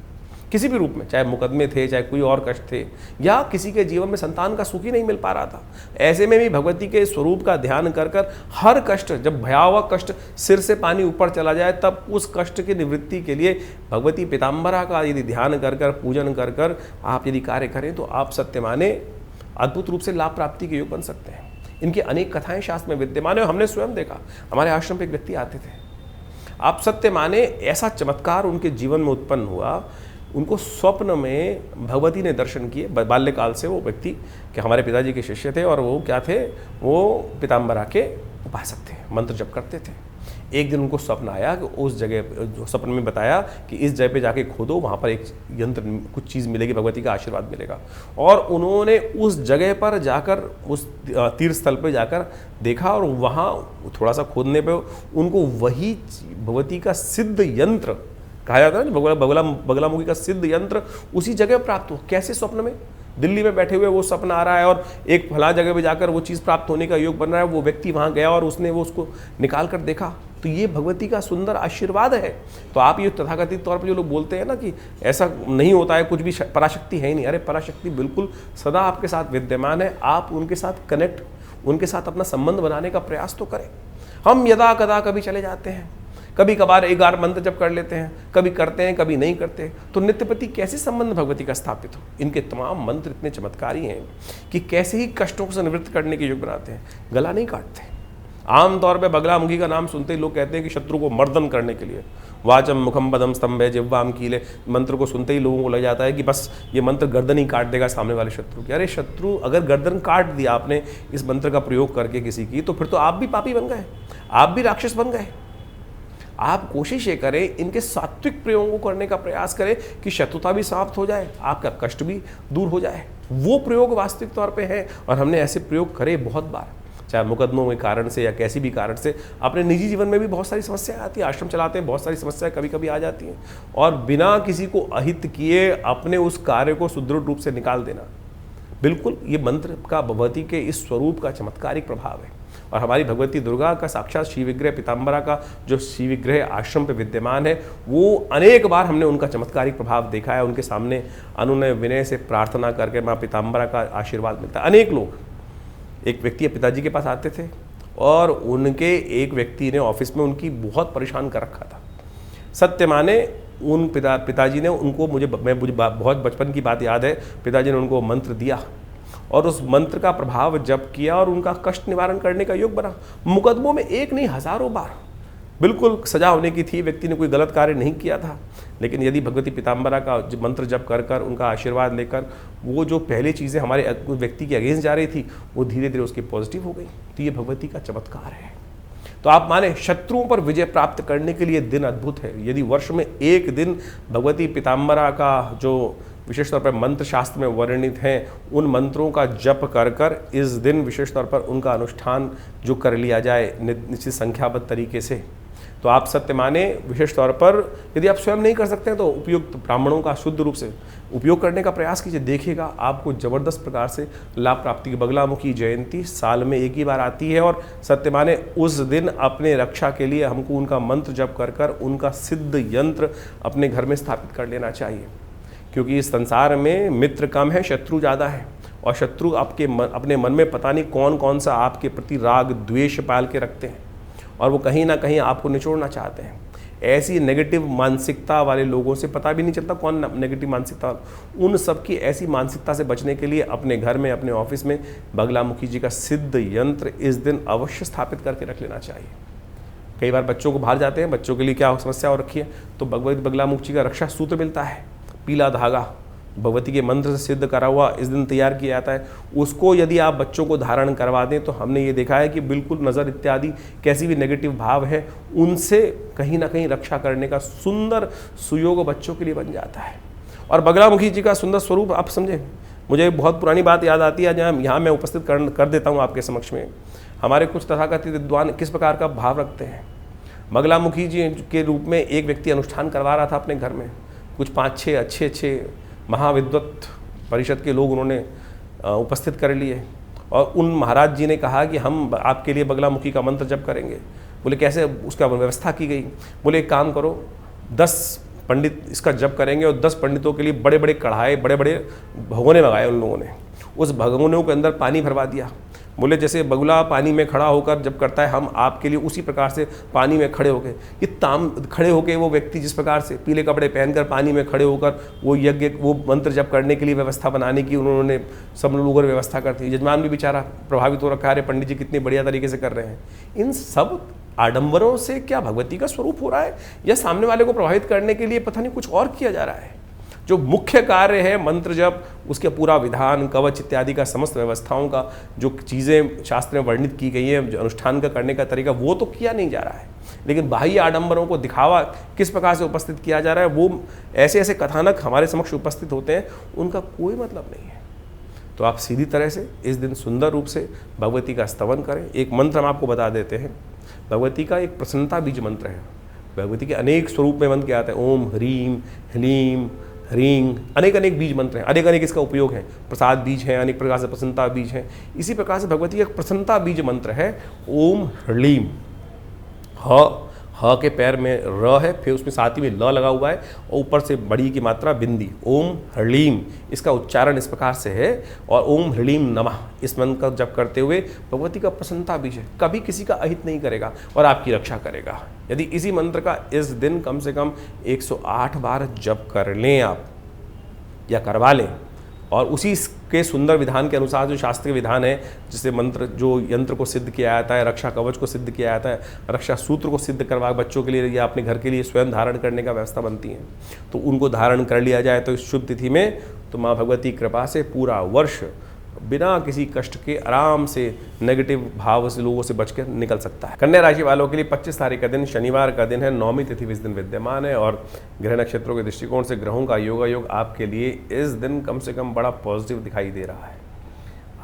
Speaker 1: किसी भी रूप में, चाहे मुकदमे थे, चाहे कोई और कष्ट थे, या किसी के जीवन में संतान का सुख ही नहीं मिल पा रहा था, ऐसे में भी भगवती के स्वरूप का ध्यान कर कर हर कष्ट, जब भयावह कष्ट सिर से पानी ऊपर चला जाए, तब उस कष्ट की निवृत्ति के लिए भगवती पीताम्बरा का यदि ध्यान कर कर पूजन कर कर आप यदि कार्य करें तो आप सत्य माने अद्भुत रूप से लाभ प्राप्ति के योग बन सकते हैं। इनकी अनेक कथाएं शास्त्र में विद्यमान है, हमने स्वयं देखा। हमारे आश्रम पे एक व्यक्ति आते थे, आप सत्य माने ऐसा चमत्कार उनके जीवन में उत्पन्न हुआ, उनको स्वप्न में भगवती ने दर्शन किए। बाल्यकाल से वो व्यक्ति कि हमारे पिताजी के शिष्य थे और वो क्या थे, वो पीताम्बरा के उपासक थे, मंत्र जप करते थे। एक दिन उनको स्वप्न आया कि उस जगह, जो स्वप्न में बताया कि इस जगह पे जाके खोदो, वहाँ पर एक यंत्र, कुछ चीज़ मिलेगी, भगवती का आशीर्वाद मिलेगा। और उन्होंने उस जगह पर जाकर, उस तीर्थ स्थल पर जाकर देखा और वहाँ थोड़ा सा खोदने पे उनको वही भगवती का सिद्ध यंत्र, कहा जाता है ना बगलामुखी का सिद्ध यंत्र, उसी जगह प्राप्त हो। कैसे? स्वप्न में, दिल्ली में बैठे हुए वो स्वप्न आ रहा है और एक फला जगह पे जाकर वो चीज़ प्राप्त होने का योग बन रहा है। वो व्यक्ति वहाँ गया और उसने वो उसको निकाल कर देखा, तो ये भगवती का सुंदर आशीर्वाद है। तो आप ये तथाकथित तौर पर जो लोग बोलते हैं ना कि ऐसा नहीं होता है, कुछ भी पराशक्ति है ही नहीं, अरे पराशक्ति बिल्कुल सदा आपके साथ विद्यमान है। आप उनके साथ कनेक्ट, उनके साथ अपना संबंध बनाने का प्रयास तो करें। हम यदा कदा कभी चले जाते हैं, कभी कभार 11 मंत्र जप कर लेते हैं, कभी करते हैं कभी नहीं करते, तो नित्यपति कैसे संबंध भगवती का स्थापित हो। इनके तमाम मंत्र इतने चमत्कारी हैं कि कैसे ही कष्टों को निवृत्त करने के योग बनाते हैं। गला नहीं काटते। आमतौर पर बगलामुखी का नाम सुनते ही लोग कहते हैं कि शत्रु को मर्दन करने के लिए, वाचम मुखम पदम स्तंभे जिह्वाम कीले, मंत्र को सुनते ही लोगों को लग जाता है कि बस ये मंत्र गर्दन ही काट देगा सामने वाले शत्रु की। अरे शत्रु अगर गर्दन काट दिया आपने इस मंत्र का प्रयोग करके किसी की, तो फिर तो आप भी पापी बन गए, आप भी राक्षस बन गए। आप कोशिश ये करें, इनके सात्विक प्रयोगों को करने का प्रयास करें कि शत्रुता भी समाप्त हो जाए, आपका कष्ट भी दूर हो जाए। वो प्रयोग वास्तविक तौर पे है और हमने ऐसे प्रयोग करे बहुत बार। चाहे मुकदमों के कारण से या कैसी भी कारण से। अपने निजी जीवन में भी बहुत सारी समस्याएं आती हैं, आश्रम चलाते हैं, बहुत सारी समस्याएं कभी कभी आ जाती हैं, और बिना किसी को अहित किए अपने उस कार्य को सुदृढ़ रूप से निकाल देना, बिल्कुल ये मंत्र का भगवती के इस स्वरूप का चमत्कारिक प्रभाव है। और हमारी भगवती दुर्गा का साक्षात श्री विग्रह पीताम्बरा का जो श्री विग्रह आश्रम पे विद्यमान है, वो अनेक बार हमने उनका चमत्कारिक प्रभाव देखा है। उनके सामने अनुनय विनय से प्रार्थना करके माँ पीताम्बरा का आशीर्वाद मिलता है। अनेक लोग, एक व्यक्ति पिताजी के पास आते थे और उनके एक व्यक्ति ने ऑफिस में उनकी बहुत परेशान कर रखा था। सत्य माने उन पिताजी ने उनको, मुझे बहुत बचपन की बात याद है, पिताजी ने उनको मंत्र दिया और उस मंत्र का प्रभाव जप किया और उनका कष्ट निवारण करने का योग बना। मुकदमों में एक नहीं हजारों बार बिल्कुल सजा होने की थी, व्यक्ति ने कोई गलत कार्य नहीं किया था, लेकिन यदि भगवती पीताम्बरा का मंत्र जप कर कर उनका आशीर्वाद लेकर वो जो पहले चीज़ें हमारे व्यक्ति के अगेंस्ट जा रही थी वो धीरे धीरे उसकी पॉजिटिव हो गई। तो ये भगवती का चमत्कार है। तो आप माने शत्रुओं पर विजय प्राप्त करने के लिए दिन अद्भुत है। यदि वर्ष में एक दिन भगवती पीताम्बरा का जो विशेष तौर पर मंत्र शास्त्र में वर्णित हैं, उन मंत्रों का जप कर कर इस दिन विशेष तौर पर उनका अनुष्ठान जो कर लिया जाए निश्चित संख्याबद्ध तरीके से, तो आप सत्य माने विशेष तौर पर यदि आप स्वयं नहीं कर सकते हैं तो उपयुक्त ब्राह्मणों का शुद्ध रूप से उपयोग करने का प्रयास कीजिए। देखिएगा आपको जबरदस्त प्रकार से लाभ प्राप्ति की। बगलामुखी जयंती साल में एक ही बार आती है और सत्य माने उस दिन अपने रक्षा के लिए हमको उनका मंत्र जप कर कर उनका सिद्ध यंत्र अपने घर में स्थापित कर लेना चाहिए, क्योंकि इस संसार में मित्र कम है, शत्रु ज़्यादा है। और शत्रु अपने मन में पता नहीं कौन कौन सा आपके प्रति राग द्वेष पाल के रखते हैं और वो कहीं ना कहीं आपको निचोड़ना चाहते हैं। ऐसी नेगेटिव मानसिकता वाले लोगों से पता भी नहीं चलता कौन नेगेटिव मानसिकता, उन सब की ऐसी मानसिकता से बचने के लिए अपने घर में अपने ऑफिस में बगलामुखी जी का सिद्ध यंत्र इस दिन अवश्य स्थापित करके रख लेना चाहिए। कई बार बच्चों को बाहर जाते हैं, बच्चों के लिए क्या समस्या हो रखी है, तो भगवती बगलामुखी जी का रक्षा सूत्र मिलता है, पीला धागा भगवती के मंत्र से सिद्ध करा हुआ इस दिन तैयार किया जाता है। उसको यदि आप बच्चों को धारण करवा दें तो हमने ये देखा है कि बिल्कुल नज़र इत्यादि कैसी भी नेगेटिव भाव है उनसे कहीं ना कहीं रक्षा करने का सुंदर सुयोग बच्चों के लिए बन जाता है। और बगलामुखी जी का सुंदर स्वरूप आप समझें, मुझे बहुत पुरानी बात याद आती है जहाँ यहाँ मैं उपस्थित कर देता हूँ आपके समक्ष में। हमारे कुछ तथाकथित विद्वान किस प्रकार का भाव रखते हैं। बगलामुखी जी के रूप में एक व्यक्ति अनुष्ठान करवा रहा था अपने घर में, कुछ 5-6 अच्छे महाविद्वत परिषद के लोग उन्होंने उपस्थित कर लिए और उन महाराज जी ने कहा कि हम आपके लिए बगलामुखी का मंत्र जप करेंगे। बोले कैसे, उसका व्यवस्था की गई। बोले एक काम करो, 10 पंडित इसका जप करेंगे और 10 पंडितों के लिए बड़े बड़े कढ़ाई, बड़े बड़े भगोने मंगाए उन लोगों ने। उस भगोनों के अंदर पानी भरवा दिया। बोले जैसे बगुला पानी में खड़ा होकर जब करता है, हम आपके लिए उसी प्रकार से पानी में खड़े होकर, ये खड़े होकर वो व्यक्ति जिस प्रकार से पीले कपड़े पहनकर पानी में खड़े होकर वो यज्ञ वो मंत्र जप करने के लिए व्यवस्था बनाने की उन्होंने सब लोगों ने व्यवस्था करती है। यजमान भी बेचारा प्रभावित हो रखा है, अरे पंडित जी कितने बढ़िया तरीके से कर रहे हैं। इन सब आडंबरों से क्या भगवती का स्वरूप हो रहा है या सामने वाले को प्रभावित करने के लिए पता नहीं कुछ और किया जा रहा है। जो मुख्य कार्य है मंत्र जप, उसके पूरा विधान कवच इत्यादि का समस्त व्यवस्थाओं का जो चीज़ें शास्त्र में वर्णित की गई हैं, जो अनुष्ठान का करने का तरीका, वो तो किया नहीं जा रहा है। लेकिन बाह्य आडंबरों को दिखावा किस प्रकार से उपस्थित किया जा रहा है, वो ऐसे ऐसे कथानक हमारे समक्ष उपस्थित होते हैं, उनका कोई मतलब नहीं है। तो आप सीधी तरह से इस दिन सुंदर रूप से भगवती का स्तवन करें। एक मंत्र हम आपको बता देते हैं, भगवती का एक प्रसन्नता बीज मंत्र है। भगवती के अनेक स्वरूप में मंत्र क्या आता है, ओम ह्रीम ह्लीम ह्रीं, अनेक अनेक बीज मंत्र हैं, अनेक अनेक इसका उपयोग है। प्रसाद बीज है, अनेक प्रकार से प्रसन्नता बीज है। इसी प्रकार से भगवती का एक प्रसन्नता बीज मंत्र है, ओम ह्लीम। ह के पैर में र है, फिर उसमें साथ ही में ल लगा हुआ है और ऊपर से बड़ी की मात्रा बिंदी, ओम ह्लीम। इसका उच्चारण इस प्रकार से है। और ओम ह्लीम नमः इस मंत्र का जप करते हुए भगवती का प्रसन्नता बीज है, कभी किसी का अहित नहीं करेगा और आपकी रक्षा करेगा। यदि इसी मंत्र का इस दिन कम से कम 108 बार जप कर लें आप या करवा लें, और उसी के सुंदर विधान के अनुसार जो शास्त्रीय विधान है, जिससे मंत्र जो यंत्र को सिद्ध किया जाता है, रक्षा कवच को सिद्ध किया जाता है, रक्षा सूत्र को सिद्ध करवा बच्चों के लिए या अपने घर के लिए स्वयं धारण करने का व्यवस्था बनती है, तो उनको धारण कर लिया जाए तो इस शुभ तिथि में तो माँ भगवती कृपा से पूरा वर्ष बिना किसी कष्ट के आराम से नेगेटिव भाव से लोगों से बचकर निकल सकता है। कन्या राशि वालों के लिए 25 तारीख का दिन शनिवार का दिन है, 9वीं तिथि इस दिन विद्यमान है और ग्रह नक्षत्रों के दृष्टिकोण से ग्रहों का योग आपके लिए इस दिन कम से कम बड़ा पॉजिटिव दिखाई दे रहा है।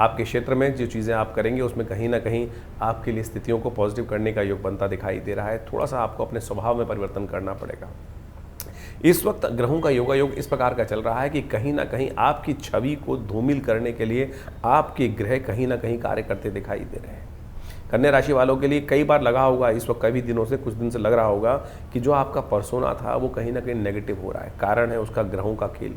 Speaker 1: आपके क्षेत्र में जो चीज़ें आप करेंगे उसमें कहीं ना कहीं आपके लिए स्थितियों को पॉजिटिव करने का योग बनता दिखाई दे रहा है। थोड़ा सा आपको अपने स्वभाव में परिवर्तन करना पड़ेगा। इस वक्त ग्रहों का योगायोग इस प्रकार का चल रहा है कि कहीं ना कहीं आपकी छवि को धूमिल करने के लिए आपके ग्रह कहीं ना कहीं कार्य करते दिखाई दे रहे हैं। कन्या राशि वालों के लिए कई बार लगा होगा, इस वक्त कई दिनों से, कुछ दिन से लग रहा होगा कि जो आपका पर्सोना था वो कहीं ना कहीं नेगेटिव हो रहा है। कारण है उसका ग्रहों का खेल।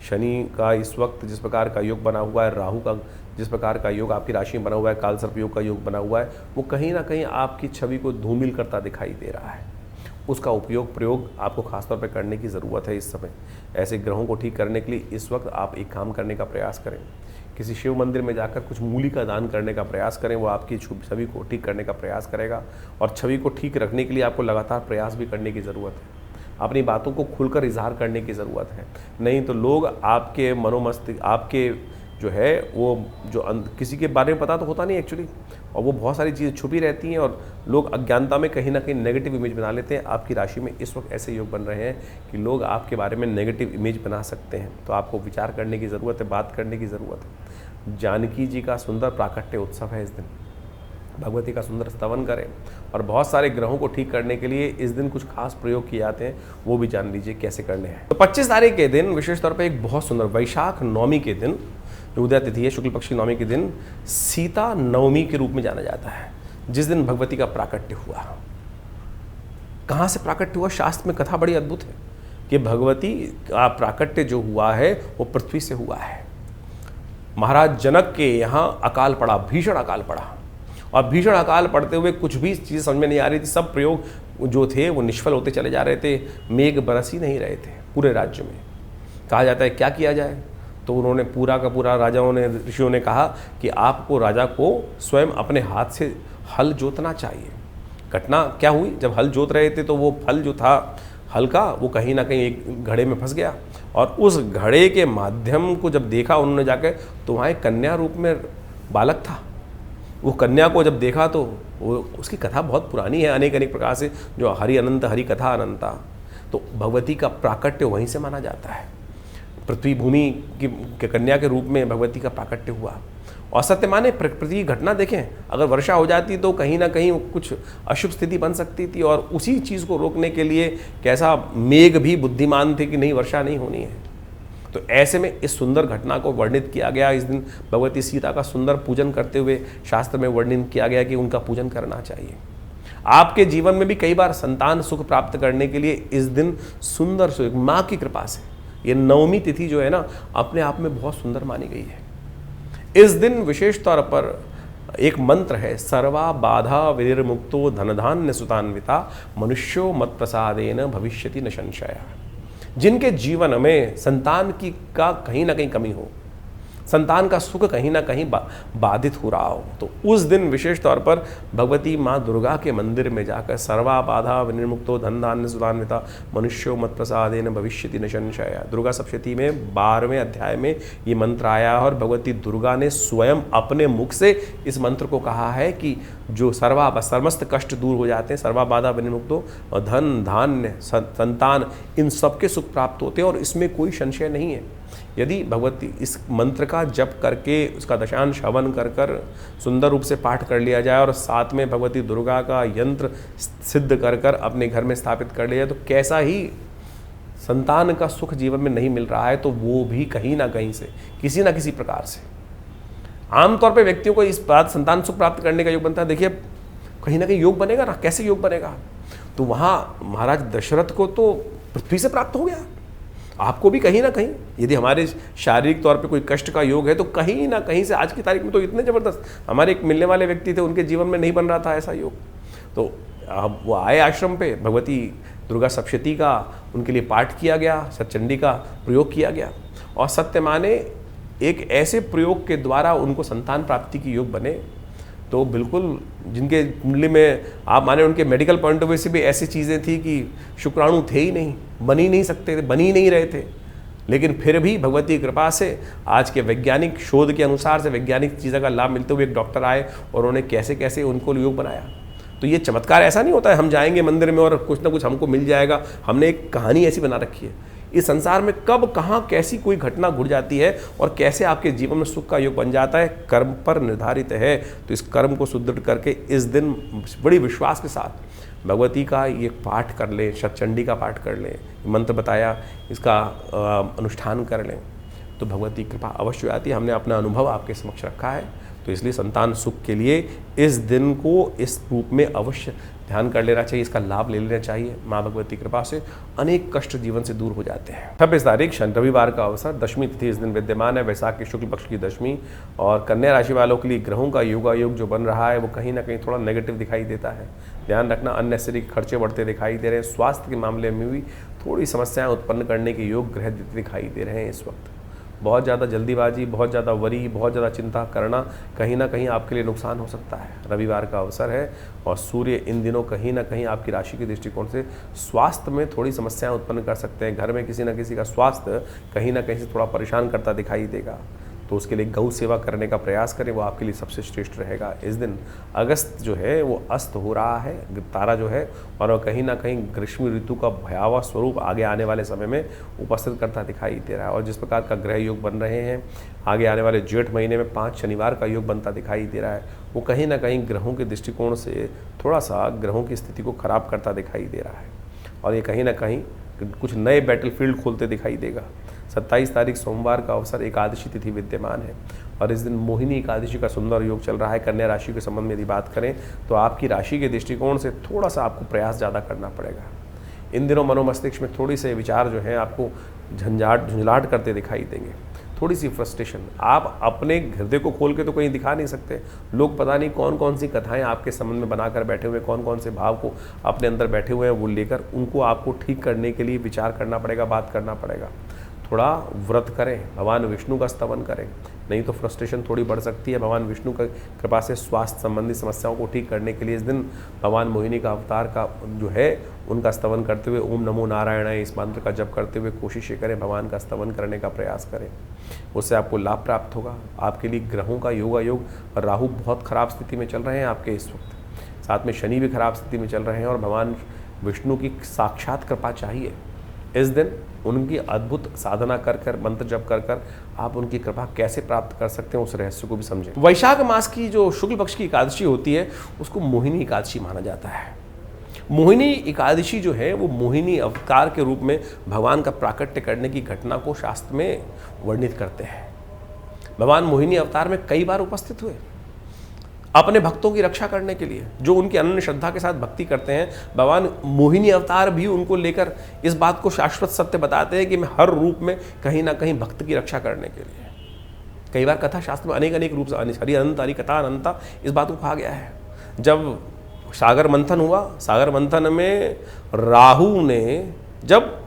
Speaker 1: शनि का इस वक्त जिस प्रकार का योग बना हुआ है, राहु का जिस प्रकार का योग आपकी राशि में बना हुआ है, कालसर्प योग का योग बना हुआ है, वो कहीं ना कहीं आपकी छवि को धूमिल करता दिखाई दे रहा है। उसका प्रयोग आपको खासतौर पर करने की ज़रूरत है इस समय। ऐसे ग्रहों को ठीक करने के लिए इस वक्त आप एक काम करने का प्रयास करें। किसी शिव मंदिर में जाकर कुछ मूली का दान करने का प्रयास करें। वो आपकी छवि को ठीक करने का प्रयास करेगा और छवि को ठीक रखने के लिए आपको लगातार प्रयास भी करने की ज़रूरत है। अपनी बातों को खुलकर इजहार करने की ज़रूरत है, नहीं तो लोग आपके मनोमस्तिष्क, आपके जो है वो जो किसी के बारे में पता तो होता नहीं एक्चुअली, और वो बहुत सारी चीज़ें छुपी रहती हैं और लोग अज्ञानता में कहीं ना कहीं नेगेटिव इमेज बना लेते हैं। आपकी राशि में इस वक्त ऐसे योग बन रहे हैं कि लोग आपके बारे में नेगेटिव इमेज बना सकते हैं। तो आपको विचार करने की ज़रूरत है, बात करने की ज़रूरत है। जानकी जी का सुंदर प्राकट्य उत्सव है इस दिन, भगवती का सुंदर स्तवन करें। और बहुत सारे ग्रहों को ठीक करने के लिए इस दिन कुछ खास प्रयोग किए जाते हैं, वो भी जान लीजिए कैसे करने हैं। तो 25 तारीख के दिन विशेष तौर पर एक बहुत सुंदर वैशाख नवमी के दिन, जो उदय तिथि है शुक्ल पक्षी नवमी के दिन, सीता नवमी के रूप में जाना जाता है, जिस दिन भगवती का प्राकट्य हुआ। कहाँ से प्राकट्य हुआ? शास्त्र में कथा बड़ी अद्भुत है कि भगवती का प्राकट्य जो हुआ है वो पृथ्वी से हुआ है। महाराज जनक के यहाँ अकाल पड़ा, भीषण अकाल पड़ा, और भीषण अकाल पड़ते हुए कुछ भी चीज़ समझ में नहीं आ रही थी। सब प्रयोग जो थे वो निष्फल होते चले जा रहे थे। मेघ बरस ही नहीं रहे थे पूरे राज्य में। कहा जाता है क्या किया जाए, तो उन्होंने पूरा का पूरा, राजाओं ने, ऋषियों ने कहा कि आपको, राजा को स्वयं अपने हाथ से हल जोतना चाहिए। घटना क्या हुई, जब हल जोत रहे थे तो वो फल जो था हल का, वो कहीं ना कहीं एक घड़े में फंस गया, और उस घड़े के माध्यम को जब देखा उन्होंने जाकर, तो वहाँ एक कन्या रूप में बालक था। वो कन्या को जब देखा तो वो, उसकी कथा बहुत पुरानी है, अनेक अनेक प्रकार से, जो हरि अनंत हरि कथा अनंता। तो भगवती का प्राकट्य वहीं से माना जाता है। पृथ्वी भूमि की कन्या के रूप में भगवती का प्राकट्य हुआ। और सत्य माने प्रकृति की घटना देखें, अगर वर्षा हो जाती तो कहीं ना कहीं कुछ अशुभ स्थिति बन सकती थी, और उसी चीज़ को रोकने के लिए कैसा मेघ भी बुद्धिमान थे कि नहीं, वर्षा नहीं होनी है। तो ऐसे में इस सुंदर घटना को वर्णित किया गया। इस दिन भगवती सीता का सुंदर पूजन करते हुए शास्त्र में वर्णन किया गया कि उनका पूजन करना चाहिए। आपके जीवन में भी कई बार संतान सुख प्राप्त करने के लिए इस दिन सुंदर से माँ की कृपा से, ये नवमी तिथि जो है ना, अपने आप में बहुत सुंदर मानी गई है। इस दिन विशेष तौर पर एक मंत्र है, सर्वा बाधा विनिर्मुक्तो धनधान्य सुतान्विता मनुष्यो मत प्रसादेन भविष्यति न संशय। जिनके जीवन में संतान की का कहीं ना कहीं कमी हो, संतान का सुख कहीं ना कहीं बाधित हो रहा हो, तो उस दिन विशेष तौर पर भगवती माँ दुर्गा के मंदिर में जाकर सर्वा बाधा विनिर्मुक्तो धन धान्य सुधान्विता मनुष्यो मत प्रसादेन भविष्यति न संशय, दुर्गा सप्तशती में 12वें अध्याय में ये मंत्र आया, और भगवती दुर्गा ने स्वयं अपने मुख से इस मंत्र को कहा है कि जो समस्त कष्ट दूर हो जाते हैं, सर्वा बाधा विनिर्मुक्तो, और धन धान्य संतान, इन सबके सुख प्राप्त होते हैं, और इसमें कोई संशय नहीं है। यदि भगवती इस मंत्र का जप करके उसका दशांश हवन कर कर सुंदर रूप से पाठ कर लिया जाए, और साथ में भगवती दुर्गा का यंत्र सिद्ध कर कर अपने घर में स्थापित कर लिया जाए, तो कैसा ही संतान का सुख जीवन में नहीं मिल रहा है, तो वो भी कहीं ना कहीं से, किसी ना किसी प्रकार से, आमतौर पे व्यक्तियों को इस बात संतान सुख प्राप्त करने का योग बनता है। देखिए कहीं ना कहीं योग बनेगा ना, कैसे योग बनेगा, तो वहाँ महाराज दशरथ को तो पृथ्वी से प्राप्त हो गया, आपको भी कहीं ना कहीं, यदि हमारे शारीरिक तौर पे कोई कष्ट का योग है तो कहीं ना कहीं से, आज की तारीख में तो इतने ज़बरदस्त हमारे एक मिलने वाले व्यक्ति थे, उनके जीवन में नहीं बन रहा था ऐसा योग, तो अब वो आए आश्रम पे, भगवती दुर्गा सप्तशती का उनके लिए पाठ किया गया, सतचंडी का प्रयोग किया गया, और सत्य माने एक ऐसे प्रयोग के द्वारा उनको संतान प्राप्ति की योग बने। तो बिल्कुल जिनके कुंडली में आप माने उनके मेडिकल पॉइंट ऑफ व्यू से भी ऐसी चीज़ें थी कि शुक्राणु थे ही नहीं, बन ही नहीं सकते थे, बन ही नहीं रहे थे, लेकिन फिर भी भगवती कृपा से आज के वैज्ञानिक शोध के अनुसार से, वैज्ञानिक चीज़ों का लाभ मिलते हुए एक डॉक्टर आए और उन्होंने कैसे कैसे उनको योग बनाया। तो ये चमत्कार ऐसा नहीं होता है हम जाएंगे मंदिर में और कुछ ना कुछ हमको मिल जाएगा, हमने एक कहानी ऐसी बना रखी है। इस संसार में कब कहाँ कैसी कोई घटना घुट जाती है और कैसे आपके जीवन में सुख का योग बन जाता है, कर्म पर निर्धारित है। तो इस कर्म को सुदृढ़ करके इस दिन बड़ी विश्वास के साथ भगवती का ये पाठ कर लें, शतचंडी का पाठ कर लें, मंत्र बताया इसका अनुष्ठान कर लें, तो भगवती कृपा अवश्य आती है। हमने अपना अनुभव आपके समक्ष रखा है, तो इसलिए संतान सुख के लिए इस दिन को इस रूप में अवश्य ध्यान कर लेना चाहिए, इसका लाभ ले लेना चाहिए। माँ भगवती कृपा से अनेक कष्ट जीवन से दूर हो जाते हैं। 26 तारीख शनि रविवार का अवसर, दशमी तिथि इस दिन विद्यमान है, वैशाख के शुक्ल पक्ष की दशमी। और कन्या राशि वालों के लिए ग्रहों का योगायोग जो बन रहा है वो कहीं ना कहीं थोड़ा नेगेटिव दिखाई देता है। ध्यान रखना, अननेसेसरी खर्चे बढ़ते दिखाई दे रहे हैं। स्वास्थ्य के मामले में भी थोड़ी समस्याएं उत्पन्न करने के योग ग्रह दिखाई दे रहे हैं। इस वक्त बहुत ज़्यादा जल्दीबाजी, बहुत ज़्यादा वरी, बहुत ज़्यादा चिंता करना कहीं ना कहीं आपके लिए नुकसान हो सकता है। रविवार का अवसर है और सूर्य इन दिनों कहीं ना कहीं आपकी राशि के दृष्टिकोण से स्वास्थ्य में थोड़ी समस्याएं उत्पन्न कर सकते हैं। घर में किसी न किसी का स्वास्थ्य कहीं ना कहीं से थोड़ा परेशान करता दिखाई देगा, तो उसके लिए गौ सेवा करने का प्रयास करें, वो आपके लिए सबसे श्रेष्ठ रहेगा। इस दिन अगस्त जो है वो अस्त हो रहा है, तारा जो है, और वो कहीं ना कहीं ग्रीष्म ऋतु का भयावह स्वरूप आगे आने वाले समय में उपस्थित करता दिखाई दे रहा है। और जिस प्रकार का ग्रह योग बन रहे हैं, आगे आने वाले जेठ महीने में 5 शनिवार का योग बनता दिखाई दे रहा है, वो कहीं ना कहीं ग्रहों के दृष्टिकोण से थोड़ा सा ग्रहों की स्थिति को खराब करता दिखाई दे रहा है। और ये कहीं ना कहीं कुछ नए बैटलफील्ड खोलते दिखाई देगा। 27 तारीख सोमवार का अवसर, एकादशी तिथि विद्यमान है और इस दिन मोहिनी एकादशी का सुंदर योग चल रहा है। कन्या राशि के संबंध में यदि बात करें तो आपकी राशि के दृष्टिकोण से थोड़ा सा आपको प्रयास ज़्यादा करना पड़ेगा। इन दिनों मनोमस्तिष्क में थोड़ी से विचार जो है आपको झंझलाहट करते दिखाई देंगे, थोड़ी सी फ्रस्ट्रेशन। आप अपने हृदय को खोल के तो कहीं दिखा नहीं सकते, लोग पता नहीं कौन कौन सी कथाएं आपके संबंध में बनाकर बैठे हुए, कौन कौन से भाव को अपने अंदर बैठे हुए हैं, वो लेकर उनको आपको ठीक करने के लिए विचार करना पड़ेगा, बात करना पड़ेगा। थोड़ा व्रत करें, भगवान विष्णु का स्तवन करें, नहीं तो फ्रस्ट्रेशन थोड़ी बढ़ सकती है। भगवान विष्णु की कृपा से स्वास्थ्य संबंधी समस्याओं को ठीक करने के लिए इस दिन भगवान मोहिनी का अवतार का जो है उनका स्तवन करते हुए, ओम नमो नारायणाय इस मंत्र का जप करते हुए कोशिश करें भगवान का स्तवन करने का प्रयास करें, उससे आपको लाभ प्राप्त होगा। आपके लिए ग्रहों का योगायोग, राहु बहुत खराब स्थिति में चल रहे हैं आपके इस वक्त, साथ में शनि भी खराब स्थिति में चल रहे हैं और भगवान विष्णु की साक्षात कृपा चाहिए। इस दिन उनकी अद्भुत साधना कर कर, मंत्र जप कर कर आप उनकी कृपा कैसे प्राप्त कर सकते हैं, उस रहस्य को भी समझें। वैशाख मास की जो शुक्ल पक्ष की एकादशी होती है उसको मोहिनी एकादशी माना जाता है। मोहिनी एकादशी जो है वो मोहिनी अवतार के रूप में भगवान का प्राकट्य करने की घटना को शास्त्र में वर्णित करते हैं। भगवान मोहिनी अवतार में कई बार उपस्थित हुए अपने भक्तों की रक्षा करने के लिए, जो उनकी अनन्य श्रद्धा के साथ भक्ति करते हैं। भगवान मोहिनी अवतार भी उनको लेकर इस बात को शाश्वत सत्य बताते हैं कि मैं हर रूप में कहीं ना कहीं भक्त की रक्षा करने के लिए। कई बार कथा शास्त्र में अनेक अनेक रूप से हरि अनंत हरि कथा अनंता इस बात को कहा गया है। जब सागर मंथन हुआ, सागर मंथन में राहु ने जब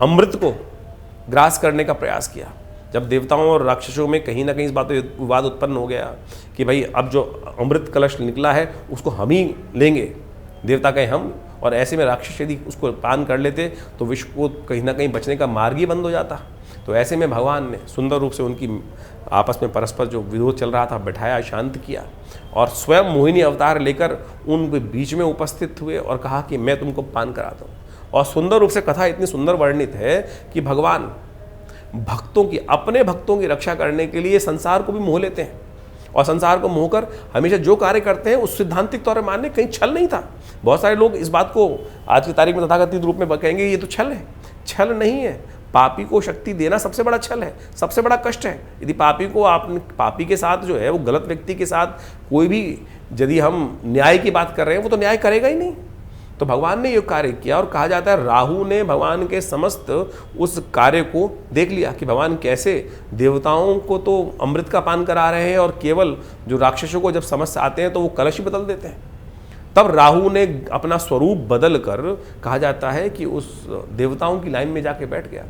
Speaker 1: अमृत को ग्रास करने का प्रयास किया, जब देवताओं और राक्षसों में कहीं ना कहीं इस बात पर विवाद उत्पन्न हो गया कि भाई अब जो अमृत कलश निकला है उसको हम ही लेंगे, देवता कहें हम, और ऐसे में राक्षस यदि उसको पान कर लेते तो विश्व को कहीं ना कहीं बचने का मार्ग ही बंद हो जाता। तो ऐसे में भगवान ने सुंदर रूप से उनकी आपस में परस्पर जो विरोध चल रहा था बैठाया, शांत किया और स्वयं मोहिनी अवतार लेकर उनके बीच में उपस्थित हुए और कहा कि मैं तुमको पान कराता हूँ। और सुंदर रूप से कथा इतनी सुंदर वर्णित है कि भगवान भक्तों की, अपने भक्तों की रक्षा करने के लिए संसार को भी मोह लेते हैं और संसार को मोहकर हमेशा जो कार्य करते हैं उस सिद्धांतिक तौर पर मानने कहीं छल नहीं था। बहुत सारे लोग इस बात को आज की तारीख में तथाकथित रूप में कहेंगे ये तो छल है। छल नहीं है, पापी को शक्ति देना सबसे बड़ा छल है, सबसे बड़ा कष्ट है। यदि पापी को आपने, पापी के साथ जो है वो गलत व्यक्ति के साथ कोई भी, यदि हम न्याय की बात कर रहे हैं, वो तो न्याय करेगा ही नहीं। तो भगवान ने ये कार्य किया और कहा जाता है राहु ने भगवान के समस्त उस कार्य को देख लिया कि भगवान कैसे देवताओं को तो अमृत का पान करा रहे हैं और केवल जो राक्षसों को जब समस्या आते हैं तो वो कलश ही बदल देते हैं। तब राहु ने अपना स्वरूप बदल कर, कहा जाता है कि उस देवताओं की लाइन में जाके बैठ गया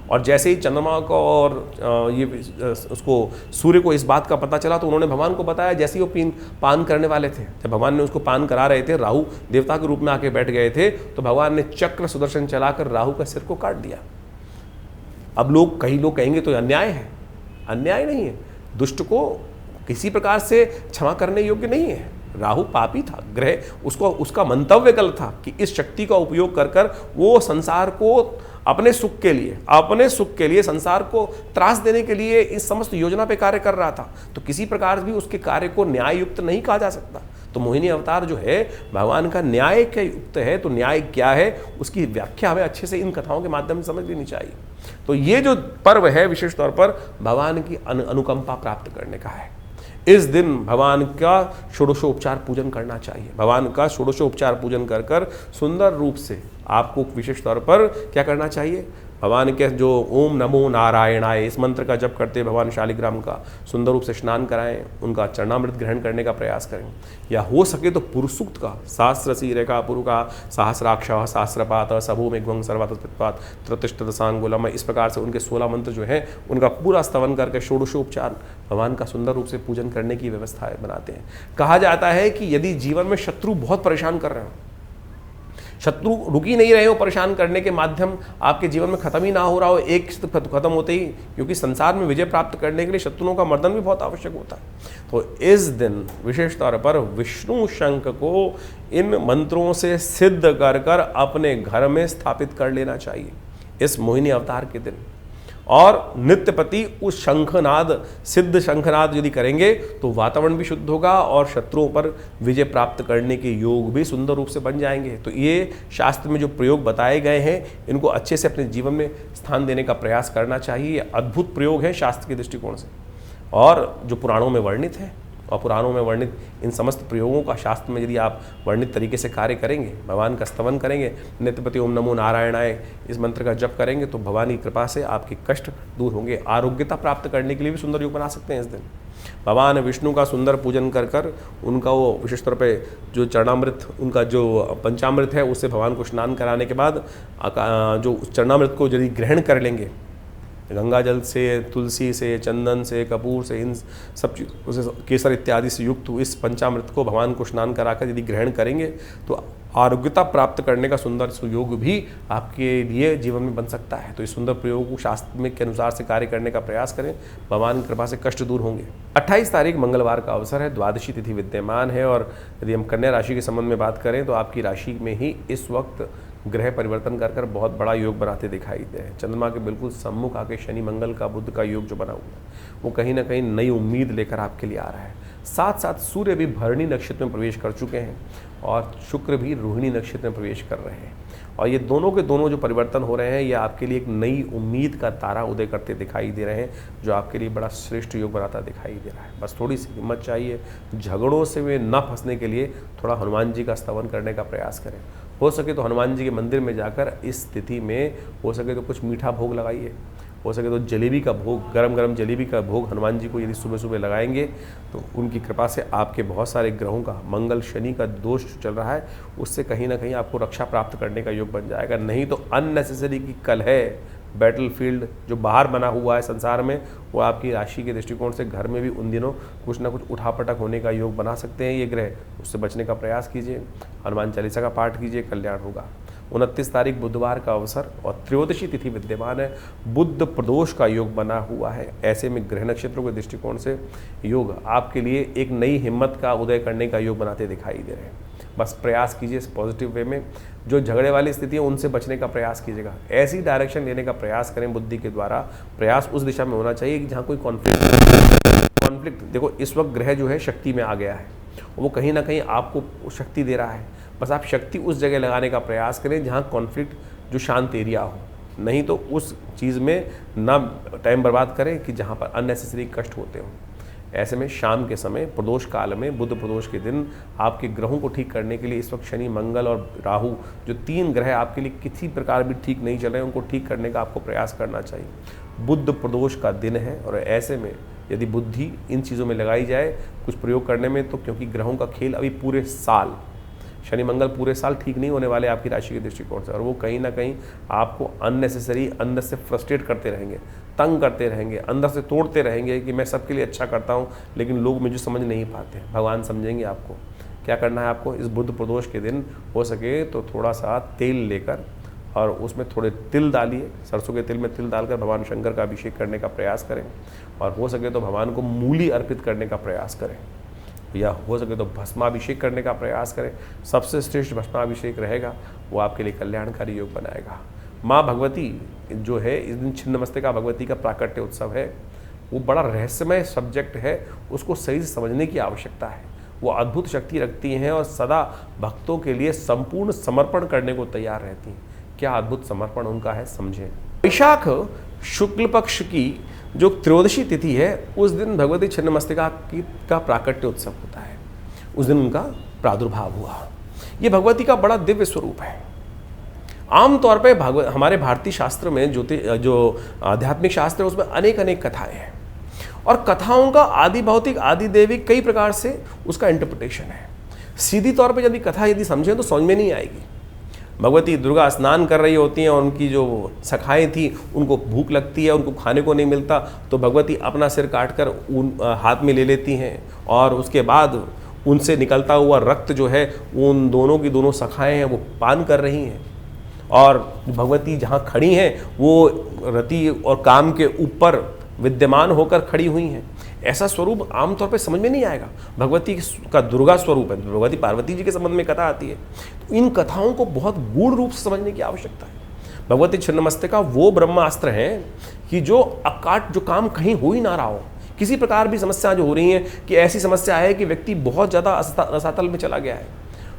Speaker 1: और जैसे ही चंद्रमा को और ये उसको सूर्य को इस बात का पता चला तो उन्होंने भगवान को बताया। जैसे ही वो पान करने वाले थे, जब भगवान ने उसको पान करा रहे थे, राहु देवता के रूप में आके बैठ गए थे, तो भगवान ने चक्र सुदर्शन चलाकर राहु का सिर को काट दिया। अब कई लोग कहेंगे तो अन्याय है। अन्याय नहीं है, दुष्ट को किसी प्रकार से क्षमा करने योग्य नहीं है। राहु पापी था, ग्रह उसका मंतव्य गलत था कि इस शक्ति का उपयोग कर कर वो संसार को अपने सुख के लिए संसार को त्रास देने के लिए इस समस्त योजना पे कार्य कर रहा था, तो किसी प्रकार भी उसके कार्य को न्याय युक्त नहीं कहा जा सकता। तो मोहिनी अवतार जो है भगवान का न्याय के युक्त है। तो न्याय क्या है उसकी व्याख्या हमें अच्छे से इन कथाओं के माध्यम से समझ लेनी चाहिए। तो ये जो पर्व है विशेष तौर पर भगवान की अनुकंपा प्राप्त करने का है। इस दिन भगवान का षोडशोपचार पूजन करना चाहिए। भगवान का षोडशोपचार पूजन कर कर सुंदर रूप से आपको विशेष तौर पर क्या करना चाहिए, भगवान के जो ओम नमो नारायणाय इस मंत्र का जप करते भगवान शालिग्राम का सुंदर रूप से स्नान कराएं, उनका चरणामृत ग्रहण करने का प्रयास करें, या हो सके तो पुरुष सूक्त का सहस्र शीरेखा पुरु का सहस्राक्ष सहस्रपात सबू मेघ्वं सर्वातपात त्रतिष्ठ दशांगुलम, इस प्रकार से उनके 16 मंत्र जो है उनका पूरा स्तवन करके षोडशोपचार भगवान का सुंदर रूप से पूजन करने की व्यवस्था बनाते हैं। कहा जाता है कि यदि जीवन में शत्रु बहुत परेशान कर रहे हो, शत्रु रुक ही नहीं रहे हो परेशान करने के माध्यम आपके जीवन में खत्म ही ना हो रहा हो, एक खत्म होते ही, क्योंकि संसार में विजय प्राप्त करने के लिए शत्रुओं का मर्दन भी बहुत आवश्यक होता है। तो इस दिन विशेष तौर पर विष्णु शंख को इन मंत्रों से सिद्ध कर कर अपने घर में स्थापित कर लेना चाहिए इस मोहिनी अवतार के दिन। और नित्यपति उस शंखनाद, सिद्ध शंखनाद यदि करेंगे तो वातावरण भी शुद्ध होगा और शत्रुओं पर विजय प्राप्त करने के योग भी सुंदर रूप से बन जाएंगे। तो ये शास्त्र में जो प्रयोग बताए गए हैं इनको अच्छे से अपने जीवन में स्थान देने का प्रयास करना चाहिए। ये अद्भुत प्रयोग है शास्त्र के दृष्टिकोण से, और जो पुराणों में वर्णित है, और पुराणों में वर्णित इन समस्त प्रयोगों का शास्त्र में यदि आप वर्णित तरीके से कार्य करेंगे, भगवान का स्तवन करेंगे, नित्यपति ओम नमो नारायणाय इस मंत्र का जप करेंगे, तो भगवान की कृपा से आपके कष्ट दूर होंगे। आरोग्यता प्राप्त करने के लिए भी सुंदर योग बना सकते हैं इस दिन। भगवान विष्णु का सुंदर पूजन कर कर उनका वो विशेष तौर पे जो चरणामृत, उनका जो पंचामृत है उससे भगवान को स्नान कराने के बाद जो चरणामृत को यदि ग्रहण कर लेंगे, गंगा जल से, तुलसी से, चंदन से, कपूर से, इन सब चीज़ों से, केसर इत्यादि से युक्त इस पंचामृत को भगवान को स्नान कराकर यदि ग्रहण करेंगे तो आरोग्यता प्राप्त करने का सुंदर सुयोग भी आपके लिए जीवन में बन सकता है। तो इस सुंदर प्रयोग को शास्त्र में के अनुसार से कार्य करने का प्रयास करें, भगवान की कृपा से कष्ट दूर होंगे। 28 तारीख मंगलवार का अवसर है, द्वादशी तिथि विद्यमान है, और यदि हम कन्या राशि के संबंध में बात करें तो आपकी राशि में ही इस वक्त ग्रह परिवर्तन कर कर बहुत बड़ा योग बनाते दिखाई दे रहे हैं। चंद्रमा के बिल्कुल सम्मुख आके शनि मंगल का बुध का योग जो बना हुआ है वो कहीं ना कहीं नई उम्मीद लेकर आपके लिए आ रहा है। साथ साथ सूर्य भी भरणी नक्षत्र में प्रवेश कर चुके हैं और शुक्र भी रोहिणी नक्षत्र में प्रवेश कर रहे हैं, और ये दोनों के दोनों जो परिवर्तन हो रहे हैं ये आपके लिए एक नई उम्मीद का तारा उदय करते दिखाई दे रहे हैं, जो आपके लिए बड़ा श्रेष्ठ योग बनाता दिखाई दे रहा है। बस थोड़ी सी हिम्मत चाहिए, झगड़ों से वे न फंसने के लिए थोड़ा हनुमान जी का स्तवन करने का प्रयास करें। हो सके तो हनुमान जी के मंदिर में जाकर इस तिथि में हो सके तो कुछ मीठा भोग लगाइए, हो सके तो जलेबी का भोग, गरम गरम जलेबी का भोग हनुमान जी को यदि सुबह सुबह लगाएंगे तो उनकी कृपा से आपके बहुत सारे ग्रहों का, मंगल शनि का दोष चल रहा है उससे कहीं ना कहीं आपको रक्षा प्राप्त करने का योग बन जाएगा। नहीं तो अननेसेसरी की कलह, बैटलफील्ड जो बाहर बना हुआ है संसार में, वो आपकी राशि के दृष्टिकोण से घर में भी उन दिनों कुछ ना कुछ उठापटक होने का योग बना सकते हैं ये ग्रह। उससे बचने का प्रयास कीजिए, हनुमान चालीसा का पाठ कीजिए, कल्याण होगा। 29 तारीख बुधवार का अवसर और त्रयोदशी तिथि विद्यमान है, बुद्ध प्रदोष का योग बना हुआ है। ऐसे में ग्रह नक्षत्रों के दृष्टिकोण से योग आपके लिए एक नई हिम्मत का उदय करने का योग बनाते दिखाई दे रहे हैं। बस प्रयास कीजिए इस पॉजिटिव वे में, जो झगड़े वाली स्थिति है उनसे बचने का प्रयास कीजिएगा, ऐसी डायरेक्शन लेने का प्रयास करें बुद्धि के द्वारा। प्रयास उस दिशा में होना चाहिए कि जहाँ कोई कॉन्फ्लिक्ट देखो इस वक्त ग्रह जो है शक्ति में आ गया है, वो कहीं ना कहीं आपको शक्ति दे रहा है। बस आप शक्ति उस जगह लगाने का प्रयास करें जहाँ कॉन्फ्लिक्ट जो शांत एरिया हो, नहीं तो उस चीज़ में ना टाइम बर्बाद करें कि जहाँ पर अननेसेसरी कष्ट होते हों। ऐसे में शाम के समय प्रदोष काल में, बुध प्रदोष के दिन आपके ग्रहों को ठीक करने के लिए इस वक्त शनि मंगल और राहु जो 3 ग्रह आपके लिए किसी प्रकार भी ठीक नहीं चल रहे हैं, उनको ठीक करने का आपको प्रयास करना चाहिए। बुध प्रदोष का दिन है और ऐसे में यदि बुद्धि इन चीज़ों में लगाई जाए कुछ प्रयोग करने में, तो क्योंकि ग्रहों का खेल अभी पूरे साल, शनि मंगल पूरे साल ठीक नहीं होने वाले आपकी राशि के दृष्टिकोण से, और वो कहीं ना कहीं आपको अननेसेसरी अंदर से फ्रस्ट्रेट करते रहेंगे, तंग करते रहेंगे, अंदर से तोड़ते रहेंगे कि मैं सबके लिए अच्छा करता हूँ लेकिन लोग मुझे समझ नहीं पाते। भगवान समझेंगे आपको। क्या करना है आपको, इस बुध प्रदोष के दिन हो सके तो थोड़ा सा तेल लेकर और उसमें थोड़े तिल डालिए, सरसों के तिल में तिल डालकर भगवान शंकर का अभिषेक करने का प्रयास करें, और हो सके तो भगवान को मूली अर्पित करने का प्रयास करें, या हो सके तो भस्माभिषेक करने का प्रयास करें। सबसे श्रेष्ठ भस्माभिषेक रहेगा, वो आपके लिए कल्याणकारी योग बनाएगा। माँ भगवती जो है इस दिन छिन्नमस्तिका भगवती का प्राकट्य उत्सव है, वो बड़ा रहस्यमय सब्जेक्ट है, उसको सही से समझने की आवश्यकता है। वो अद्भुत शक्ति रखती हैं और सदा भक्तों के लिए संपूर्ण समर्पण करने को तैयार रहती हैं। क्या अद्भुत समर्पण उनका है, समझें। वैशाख शुक्ल पक्ष की जो त्रयोदशी तिथि है, उस दिन भगवती छिन्नमस्तिका का प्राकट्य उत्सव होता है। उस दिन उनका प्रादुर्भाव हुआ। ये भगवती का बड़ा दिव्य स्वरूप है। आमतौर पे हमारे भारतीय शास्त्र में जो आध्यात्मिक शास्त्र है, उसमें अनेक अनेक कथाएं हैं और कथाओं का आदि भौतिक आदि दैविक कई प्रकार से उसका इंटरप्रिटेशन है। सीधी तौर पे यदि कथा समझें तो समझ में नहीं आएगी। भगवती दुर्गा स्नान कर रही होती हैं और उनकी जो सखाएं थी उनको भूख लगती है, उनको खाने को नहीं मिलता, तो भगवती अपना सिर काटकर उन हाथ में ले लेती हैं और उसके बाद उनसे निकलता हुआ रक्त जो है उन दोनों की दोनों सखाएं हैं वो पान कर रही हैं। और भगवती जहाँ खड़ी हैं वो रति और काम के ऊपर विद्यमान होकर खड़ी हुई हैं। ऐसा स्वरूप आमतौर पर समझ में नहीं आएगा। भगवती का दुर्गा स्वरूप है, भगवती पार्वती जी के संबंध में कथा आती है, तो इन कथाओं को बहुत गूढ़ रूप से समझने की आवश्यकता है। भगवती छिन्नमस्तिका वो ब्रह्मास्त्र हैं कि जो अकाट, जो काम कहीं हो ही ना रहा हो, किसी प्रकार भी समस्या जो हो रही है कि ऐसी समस्या है कि व्यक्ति बहुत ज़्यादा रसातल में चला गया है,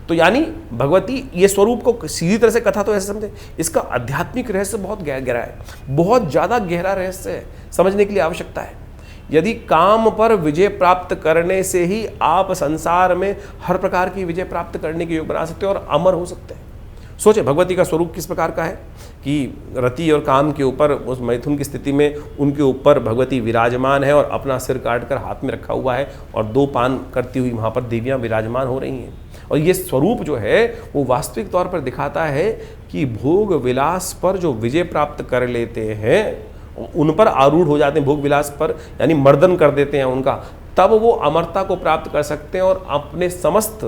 Speaker 1: तो यानी भगवती ये स्वरूप को सीधी तरह से कथा तो ऐसे समझे, इसका आध्यात्मिक रहस्य बहुत गहरा है, बहुत ज़्यादा गहरा रहस्य है, समझने के लिए आवश्यकता है। यदि काम पर विजय प्राप्त करने से ही आप संसार में हर प्रकार की विजय प्राप्त करने के योग बना सकते हो और अमर हो सकते हैं। सोचे भगवती का स्वरूप किस प्रकार का है कि रति और काम के ऊपर उस मैथुन की स्थिति में उनके ऊपर भगवती विराजमान है और अपना सिर काटकर हाथ में रखा हुआ है और दो पान करती हुई वहाँ पर देवियाँ विराजमान हो रही हैं। और ये स्वरूप जो है वो वास्तविक तौर पर दिखाता है कि भोग विलास पर जो विजय प्राप्त कर लेते हैं, उन पर आरूढ़ हो जाते हैं, भोग विलास पर यानी मर्दन कर देते हैं उनका, तब वो अमरता को प्राप्त कर सकते हैं और अपने समस्त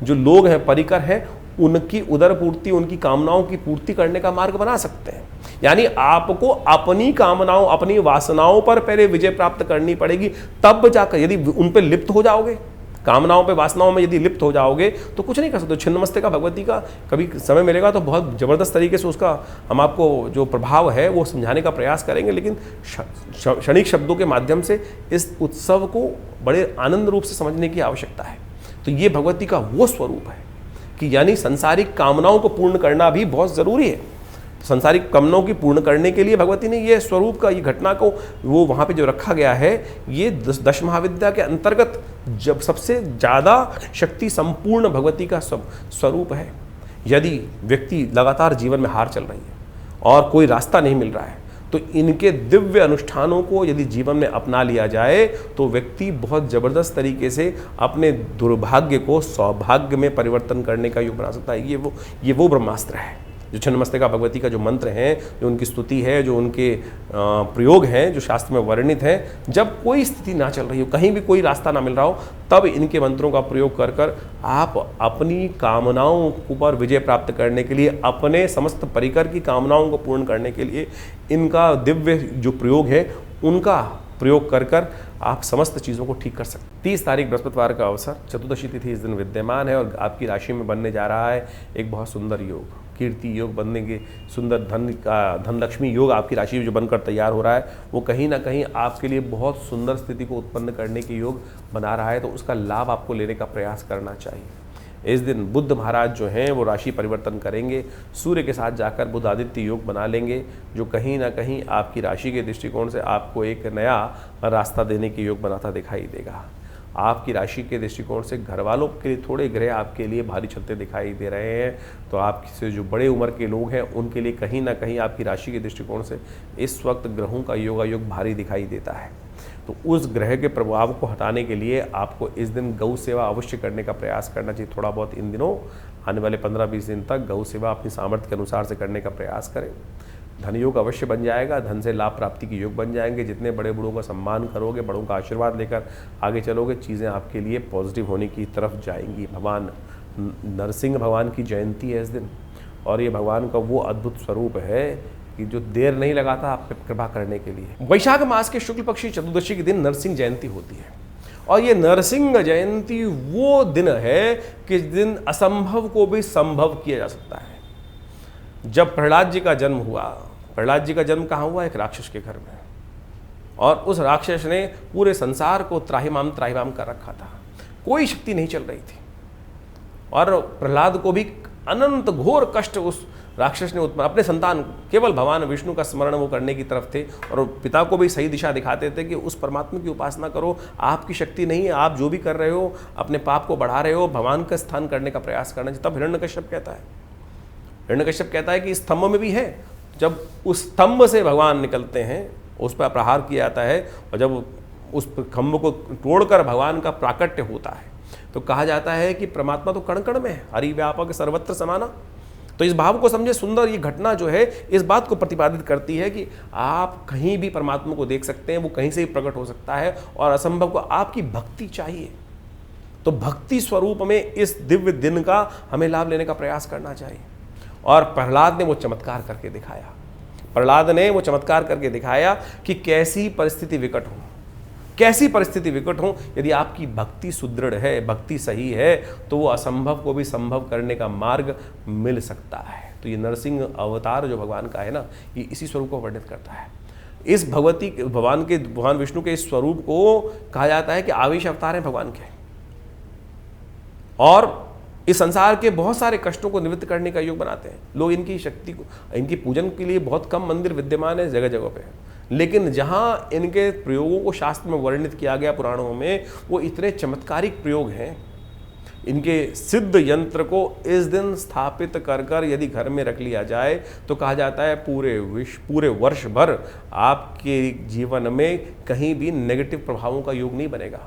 Speaker 1: जो लोग हैं, परिकर हैं, उनकी उदर पूर्ति, उनकी कामनाओं की पूर्ति करने का मार्ग बना सकते हैं। यानी आपको अपनी कामनाओं, अपनी वासनाओं पर पहले विजय प्राप्त करनी पड़ेगी, तब जाकर यदि उन पर लिप्त हो जाओगे, कामनाओं पे, वासनाओं में यदि लिप्त हो जाओगे तो कुछ नहीं कर सकते। छिन्नमस्तिका भगवती का कभी समय मिलेगा तो बहुत ज़बरदस्त तरीके से उसका हम आपको जो प्रभाव है वो समझाने का प्रयास करेंगे, लेकिन क्षणिक शब्दों के माध्यम से इस उत्सव को बड़े आनंद रूप से समझने की आवश्यकता है। तो ये भगवती का वो स्वरूप है कि यानी संसारिक कामनाओं को पूर्ण करना भी बहुत ज़रूरी है। संसारिक कामनाओं की पूर्ण करने के लिए भगवती ने ये स्वरूप का, ये घटना को वो वहाँ पे जो रखा गया है, ये दश महाविद्या के अंतर्गत जब सबसे ज़्यादा शक्ति संपूर्ण भगवती का स्वरूप है। यदि व्यक्ति लगातार जीवन में हार चल रही है और कोई रास्ता नहीं मिल रहा है, तो इनके दिव्य अनुष्ठानों को यदि जीवन में अपना लिया जाए तो व्यक्ति बहुत ज़बरदस्त तरीके से अपने दुर्भाग्य को सौभाग्य में परिवर्तन करने का योग बना सकता है। ये वो ब्रह्मास्त्र है जो छिन्नमस्तिका भगवती का जो मंत्र हैं, जो उनकी स्तुति है, जो उनके प्रयोग हैं, जो शास्त्र में वर्णित हैं। जब कोई स्थिति ना चल रही हो, कहीं भी कोई रास्ता ना मिल रहा हो, तब इनके मंत्रों का प्रयोग कर कर आप अपनी कामनाओं पर विजय प्राप्त करने के लिए, अपने समस्त परिकर की कामनाओं को पूर्ण करने के लिए इनका दिव्य जो प्रयोग है उनका प्रयोग कर कर आप समस्त चीज़ों को ठीक कर सकते हैं। 30 तारीख बृहस्पतिवार का अवसर, चतुर्दशी तिथि इस दिन विद्यमान है और आपकी राशि में बनने जा रहा है एक बहुत सुंदर योग, कीर्ति योग बनने के, सुंदर धन लक्ष्मी योग आपकी राशि में जो बनकर तैयार हो रहा है, वो कहीं ना कहीं आपके लिए बहुत सुंदर स्थिति को उत्पन्न करने के योग बना रहा है। तो उसका लाभ आपको लेने का प्रयास करना चाहिए। इस दिन बुद्ध महाराज जो हैं वो राशि परिवर्तन करेंगे, सूर्य के साथ जाकर बुध आदित्य योग बना लेंगे, जो कहीं ना कहीं आपकी राशि के दृष्टिकोण से आपको एक नया रास्ता देने के योग बनाता दिखाई देगा। आपकी राशि के दृष्टिकोण से घर वालों के लिए थोड़े ग्रह आपके लिए भारी चलते दिखाई दे रहे हैं, तो आपसे जो बड़े उम्र के लोग हैं उनके लिए कहीं ना कहीं आपकी राशि के दृष्टिकोण से इस वक्त ग्रहों का योगायोग भारी दिखाई देता है। तो उस ग्रह के प्रभाव को हटाने के लिए आपको इस दिन गौ सेवा अवश्य करने का प्रयास करना चाहिए। थोड़ा बहुत इन दिनों आने वाले 15-20 दिन तक गौ सेवा अपनी सामर्थ्य के अनुसार से करने का प्रयास करें। धन योग अवश्य बन जाएगा, धन से लाभ प्राप्ति के योग बन जाएंगे। जितने बड़े बूढ़ों का सम्मान करोगे, बड़ों का आशीर्वाद लेकर आगे चलोगे, चीज़ें आपके लिए पॉजिटिव होने की तरफ जाएंगी। भगवान नरसिंह भगवान की जयंती है इस दिन, और ये भगवान का वो अद्भुत स्वरूप है कि जो देर नहीं लगाता आप पे कृपा करने के लिए। वैशाख मास के शुक्ल पक्षी चतुर्दशी के दिन नरसिंह जयंती होती है, और ये नरसिंह जयंती वो दिन है कि जिस दिन असंभव को भी संभव किया जा सकता है। जब प्रहलाद जी का जन्म हुआ, प्रहलाद जी का जन्म कहाँ हुआ? एक राक्षस के घर में, और उस राक्षस ने पूरे संसार को त्राहिमाम त्राहिमाम कर रखा था, कोई शक्ति नहीं चल रही थी, और प्रहलाद को भी अनंत घोर कष्ट उस राक्षस ने उत्पन्न, अपने संतान केवल भगवान विष्णु का स्मरण वो करने की तरफ थे, और पिता को भी सही दिशा दिखाते थे कि उस परमात्मा की उपासना करो, आपकी शक्ति नहीं है, आप जो भी कर रहे हो अपने पाप को बढ़ा रहे हो, भगवान का स्थान करने का प्रयास करना चाहिए। तब हिरण्यकश्यप कहता है कि स्तंभ में भी है, जब उस स्तंभ से भगवान निकलते हैं, उस पर प्रहार किया जाता है, और जब उस खंभ को तोड़कर भगवान का प्राकट्य होता है तो कहा जाता है कि परमात्मा तो कण कण में है, हरि व्यापक सर्वत्र समाना। तो इस भाव को समझे, सुंदर ये घटना जो है इस बात को प्रतिपादित करती है कि आप कहीं भी परमात्मा को देख सकते हैं, वो कहीं से भी प्रकट हो सकता है, और असंभव को आपकी भक्ति चाहिए। तो भक्ति स्वरूप में इस दिव्य दिन का हमें लाभ लेने का प्रयास करना चाहिए। और प्रहलाद ने वो चमत्कार करके दिखाया, प्रहलाद ने वो चमत्कार करके दिखाया कि कैसी परिस्थिति विकट हो, कैसी परिस्थिति विकट हो, यदि आपकी भक्ति सुदृढ़ है, भक्ति सही है, तो वो असंभव को भी संभव करने का मार्ग मिल सकता है। तो ये नरसिंह अवतार जो भगवान का है ना, ये इसी स्वरूप को वर्णित करता है। इस भगवान विष्णु के इस स्वरूप को कहा जाता है कि आवेश अवतार है भगवान के, और इस संसार के बहुत सारे कष्टों को निवृत्त करने का योग बनाते हैं लोग। इनकी शक्ति को, इनकी पूजन के लिए बहुत कम मंदिर विद्यमान है जगह जगह पे, लेकिन जहाँ इनके प्रयोगों को शास्त्र में वर्णित किया गया पुराणों में, वो इतने चमत्कारिक प्रयोग हैं। इनके सिद्ध यंत्र को इस दिन स्थापित कर कर यदि घर में रख लिया जाए तो कहा जाता है पूरे वर्ष भर आपके जीवन में कहीं भी नेगेटिव प्रभावों का योग नहीं बनेगा,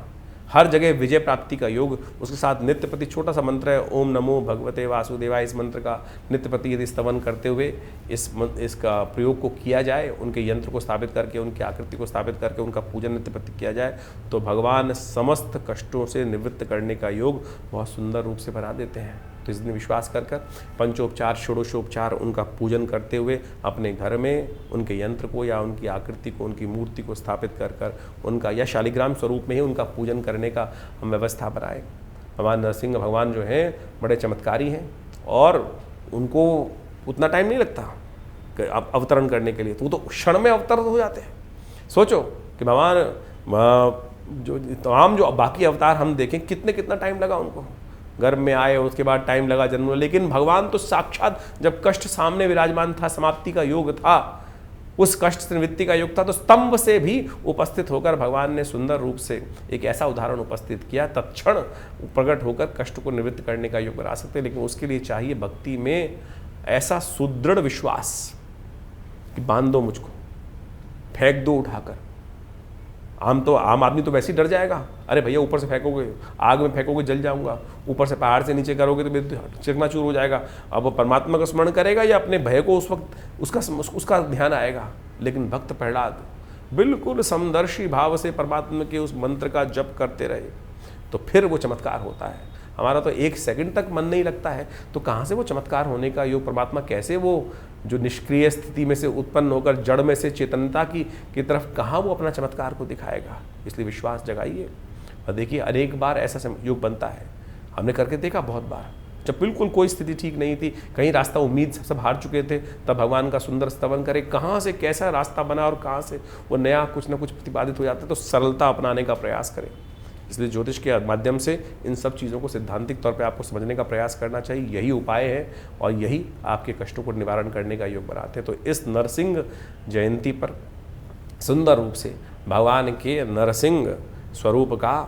Speaker 1: हर जगह विजय प्राप्ति का योग। उसके साथ नित्य प्रति छोटा सा मंत्र है, ओम नमो भगवते वासुदेवाय। इस मंत्र का नित्य प्रति यदि स्तवन करते हुए इसका प्रयोग को किया जाए, उनके यंत्र को स्थापित करके, उनकी आकृति को स्थापित करके उनका पूजन नित्य प्रति किया जाए, तो भगवान समस्त कष्टों से निवृत्त करने का योग बहुत सुंदर रूप से बना देते हैं। तो इस दिन विश्वास कर पंचोपचार षोडशोपचार उनका पूजन करते हुए अपने घर में उनके यंत्र को या उनकी आकृति को, उनकी मूर्ति को स्थापित कर उनका या शालिग्राम स्वरूप में ही उनका पूजन करने का हम व्यवस्था बनाएं। भगवान नरसिंह भगवान जो हैं बड़े चमत्कारी हैं, और उनको उतना टाइम नहीं लगता अवतरण करने के लिए, तो वो तो क्षण में अवतरण हो जाते हैं। सोचो कि भगवान जो तमाम जो बाकी अवतार हम देखें, कितना टाइम लगा उनको, गर्भ में आए, उसके बाद टाइम लगा जन्म, लेकिन भगवान तो साक्षात जब कष्ट सामने विराजमान था, समाप्ति का योग था, उस कष्ट से निवृत्ति का योग था, तो स्तंभ से भी उपस्थित होकर भगवान ने सुंदर रूप से एक ऐसा उदाहरण उपस्थित किया, तत्क्षण प्रकट होकर कष्ट को निवृत्त करने का योग बना सकते हैं। लेकिन उसके लिए चाहिए भक्ति में ऐसा सुदृढ़ विश्वास कि बांध दो मुझको, फेंक दो उठाकर। आम आदमी तो वैसे ही डर जाएगा, अरे भैया ऊपर से फेंकोगे, आग में फेंकोगे जल जाऊंगा, ऊपर से पहाड़ से नीचे करोगे तो चकनाचूर हो जाएगा। अब वो परमात्मा का स्मरण करेगा या अपने भय को उस वक्त उसका ध्यान आएगा। लेकिन भक्त प्रहलाद बिल्कुल समदर्शी भाव से परमात्मा के उस मंत्र का जप करते रहे, तो फिर वो चमत्कार होता है। हमारा तो एक सेकंड तक मन नहीं लगता है, तो कहाँ से वो चमत्कार होने का योग, परमात्मा कैसे वो जो निष्क्रिय स्थिति में से उत्पन्न होकर जड़ में से चेतनता की तरफ कहाँ वो अपना चमत्कार को दिखाएगा। इसलिए विश्वास जगाइए और देखिए, अनेक बार ऐसा योग बनता है, हमने करके देखा बहुत बार। जब बिल्कुल कोई स्थिति ठीक नहीं थी, कहीं रास्ता उम्मीद सब हार चुके थे, तब भगवान का सुंदर स्तवन करे, कहाँ से कैसा रास्ता बना और कहाँ से वो नया कुछ ना कुछ प्रतिपादित हो जाता है, तो सरलता अपनाने का प्रयास करें। इसलिए ज्योतिष के माध्यम से इन सब चीज़ों को सिद्धांतिक तौर पे आपको समझने का प्रयास करना चाहिए। यही उपाय है और यही आपके कष्टों को निवारण करने का योग बनाते हैं। तो इस नरसिंह जयंती पर सुंदर रूप से भगवान के नरसिंह स्वरूप का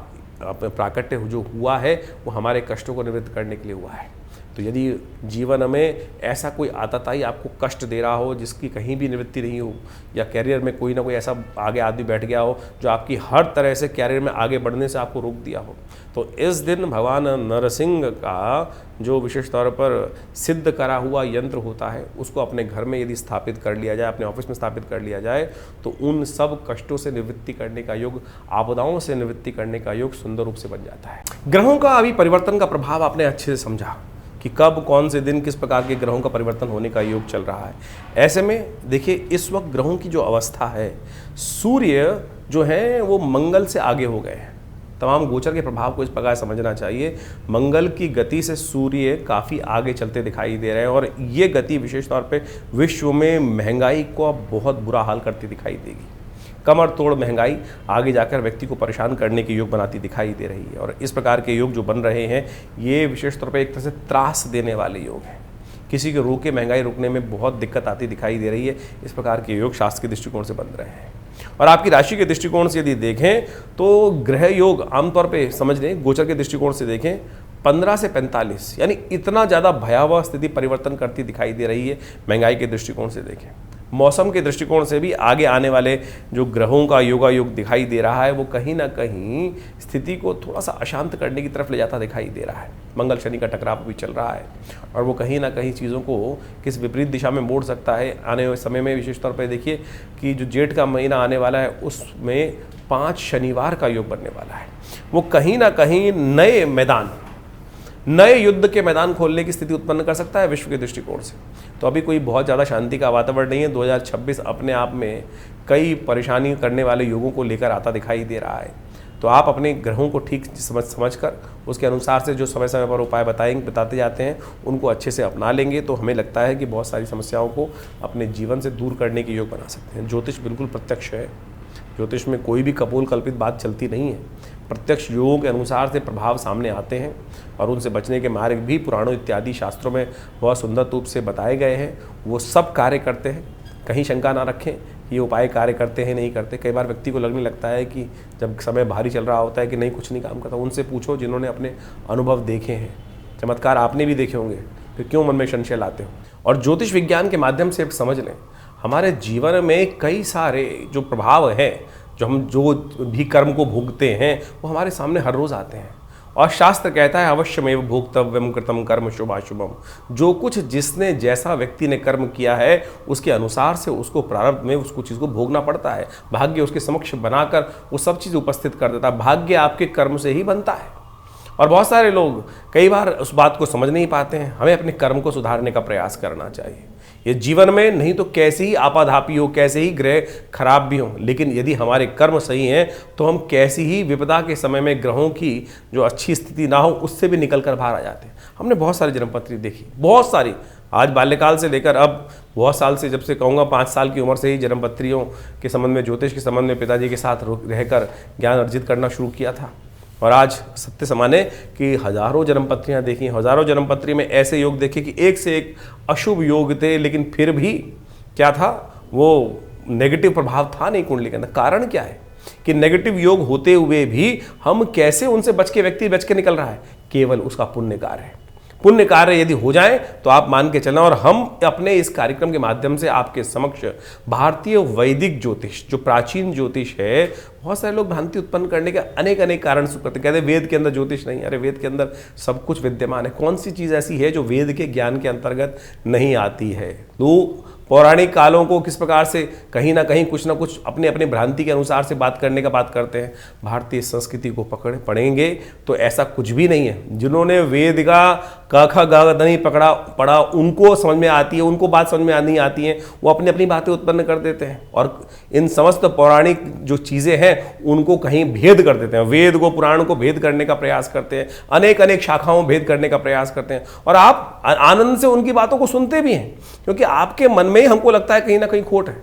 Speaker 1: प्राकट्य जो हुआ है वो हमारे कष्टों को निवृत्त करने के लिए हुआ है। तो यदि जीवन में ऐसा कोई आतताई आपको कष्ट दे रहा हो जिसकी कहीं भी निवृत्ति नहीं हो, या कैरियर में कोई ना कोई ऐसा आगे आदमी बैठ गया हो जो आपकी हर तरह से कैरियर में आगे बढ़ने से आपको रोक दिया हो, तो इस दिन भगवान नरसिंह का जो विशेष तौर पर सिद्ध करा हुआ यंत्र होता है उसको अपने घर में यदि स्थापित कर लिया जाए, अपने ऑफिस में स्थापित कर लिया जाए, तो उन सब कष्टों से निवृत्ति करने का योग, आपदाओं से निवृत्ति करने का योग सुंदर रूप से बन जाता है। ग्रहों का अभी परिवर्तन का प्रभाव आपने अच्छे से समझा कि कब कौन से दिन किस प्रकार के ग्रहों का परिवर्तन होने का योग चल रहा है। ऐसे में देखिए, इस वक्त ग्रहों की जो अवस्था है, सूर्य जो है वो मंगल से आगे हो गए हैं। तमाम गोचर के प्रभाव को इस प्रकार समझना चाहिए। मंगल की गति से सूर्य काफ़ी आगे चलते दिखाई दे रहे हैं और ये गति विशेष तौर पे विश्व में महंगाई को बहुत बुरा हाल करती दिखाई देगी। कमर तोड़ महंगाई आगे जाकर व्यक्ति को परेशान करने के योग बनाती दिखाई दे रही है और इस प्रकार के योग जो बन रहे हैं ये विशेष तौर पर एक तरह से त्रास देने वाले योग हैं। किसी के रोके महंगाई रुकने में बहुत दिक्कत आती दिखाई दे रही है। इस प्रकार के योग शास्त्र के दृष्टिकोण से बन रहे हैं। और आपकी राशि के दृष्टिकोण से यदि देखें तो ग्रह योग आमतौर पे समझ लें, गोचर के दृष्टिकोण से देखें 15 से 45 यानी इतना ज़्यादा भयावह स्थिति परिवर्तन करती दिखाई दे रही है। महंगाई के दृष्टिकोण से देखें, मौसम के दृष्टिकोण से भी आगे आने वाले जो ग्रहों का योगा योग दिखाई दे रहा है वो कहीं ना कहीं स्थिति को थोड़ा सा अशांत करने की तरफ ले जाता दिखाई दे रहा है। मंगल शनि का टकराव भी चल रहा है और वो कहीं ना कहीं चीज़ों को किस विपरीत दिशा में मोड़ सकता है। आने वाले समय में विशेष तौर पर देखिए कि जो जेठ का महीना आने वाला है उसमें 5 शनिवार का योग बनने वाला है। वो कहीं ना कहीं नए युद्ध के मैदान खोलने की स्थिति उत्पन्न कर सकता है विश्व के दृष्टिकोण से। तो अभी कोई बहुत ज़्यादा शांति का वातावरण नहीं है। 2026 अपने आप में कई परेशानी करने वाले योगों को लेकर आता दिखाई दे रहा है। तो आप अपने ग्रहों को ठीक समझ कर उसके अनुसार से जो समय समय पर उपाय बताते जाते हैं उनको अच्छे से अपना लेंगे तो हमें लगता है कि बहुत सारी समस्याओं को अपने जीवन से दूर करने के योग बना सकते हैं। ज्योतिष बिल्कुल प्रत्यक्ष है। ज्योतिष में कोई भी कपोल कल्पित बात चलती नहीं है। प्रत्यक्ष योगों के अनुसार से प्रभाव सामने आते हैं और उनसे बचने के मार्ग भी पुराणों इत्यादि शास्त्रों में बहुत सुंदर रूप से बताए गए हैं। वो सब कार्य करते हैं, कहीं शंका ना रखें ये उपाय कार्य करते हैं नहीं करते। कई बार व्यक्ति को लगने लगता है कि जब समय भारी चल रहा होता है कि नहीं कुछ नहीं काम करता। उनसे पूछो जिन्होंने अपने अनुभव देखे हैं, चमत्कार आपने भी देखे होंगे, फिर क्यों मन में संशय लाते हो। और ज्योतिष विज्ञान के माध्यम से समझ लें हमारे जीवन में कई सारे जो प्रभाव हैं, जो भी कर्म को भोगते हैं वो हमारे सामने हर रोज़ आते हैं। और शास्त्र कहता है अवश्यमेव भोक्तव्यम कृतम कर्म शुभाशुभम। जो कुछ जिसने जैसा व्यक्ति ने कर्म किया है उसके अनुसार से उसको प्रारंभ में उसको चीज़ को भोगना पड़ता है। भाग्य उसके समक्ष बनाकर वो सब चीज़ उपस्थित कर देता है। भाग्य आपके कर्म से ही बनता है। और बहुत सारे लोग कई बार उस बात को समझ नहीं पाते हैं। हमें अपने कर्म को सुधारने का प्रयास करना चाहिए। ये जीवन में नहीं तो कैसे ही आपाधापी हो, कैसे ही ग्रह खराब भी हो, लेकिन यदि हमारे कर्म सही हैं तो हम कैसी ही विपदा के समय में ग्रहों की जो अच्छी स्थिति ना हो उससे भी निकल कर बाहर आ जाते हैं। हमने बहुत सारी जन्मपत्री देखी, बहुत सारी, आज बाल्यकाल से लेकर अब बहुत साल से, जब से कहूँगा 5 साल की उम्र से ही जन्मपत्रियों के संबंध में, ज्योतिष के संबंध में पिताजी के साथ रहकर ज्ञान अर्जित करना शुरू किया था। और आज सत्य समाने कि हजारों जन्मपत्रियाँ देखी, हजारों जन्मपत्री में ऐसे योग देखे कि एक से एक अशुभ योग थे, लेकिन फिर भी क्या था, वो नेगेटिव प्रभाव था नहीं कुंडली के अंदर। कारण क्या है कि नेगेटिव योग होते हुए भी हम कैसे उनसे बच के निकल रहा है, केवल उसका पुण्य कार्य है। पुण्य कार्य यदि हो जाए तो आप मान के चलना। और हम अपने इस कार्यक्रम के माध्यम से आपके समक्ष भारतीय वैदिक ज्योतिष, जो प्राचीन ज्योतिष है, बहुत सारे लोग भ्रांति उत्पन्न करने के अनेक कारण से करते, कहते हैं वेद के अंदर ज्योतिष नहीं। अरे वेद के अंदर सब कुछ विद्यमान है। कौन सी चीज़ ऐसी है जो वेद के ज्ञान के अंतर्गत नहीं आती है। तो पौराणिक कालों को किस प्रकार से कहीं ना कहीं कुछ ना कुछ अपने अपने भ्रांति के अनुसार से बात करने का बात करते हैं। भारतीय संस्कृति को पढ़ेंगे तो ऐसा कुछ भी नहीं है। जिन्होंने वेद का क ख ग नहीं पढ़ा उनको समझ में आती है, उनको बात समझ में नहीं आती है, वो अपनी अपनी बातें उत्पन्न कर देते हैं और इन समस्त पौराणिक जो चीज़ें हैं उनको कहीं भेद कर देते हैं। वेद को, पुराण को भेद करने का प्रयास करते हैं, अनेक शाखाओं में भेद करने का प्रयास करते हैं। और आप आनंद से उनकी बातों को सुनते भी हैं, क्योंकि आपके मन में हमको लगता है कहीं ना कहीं खोट है।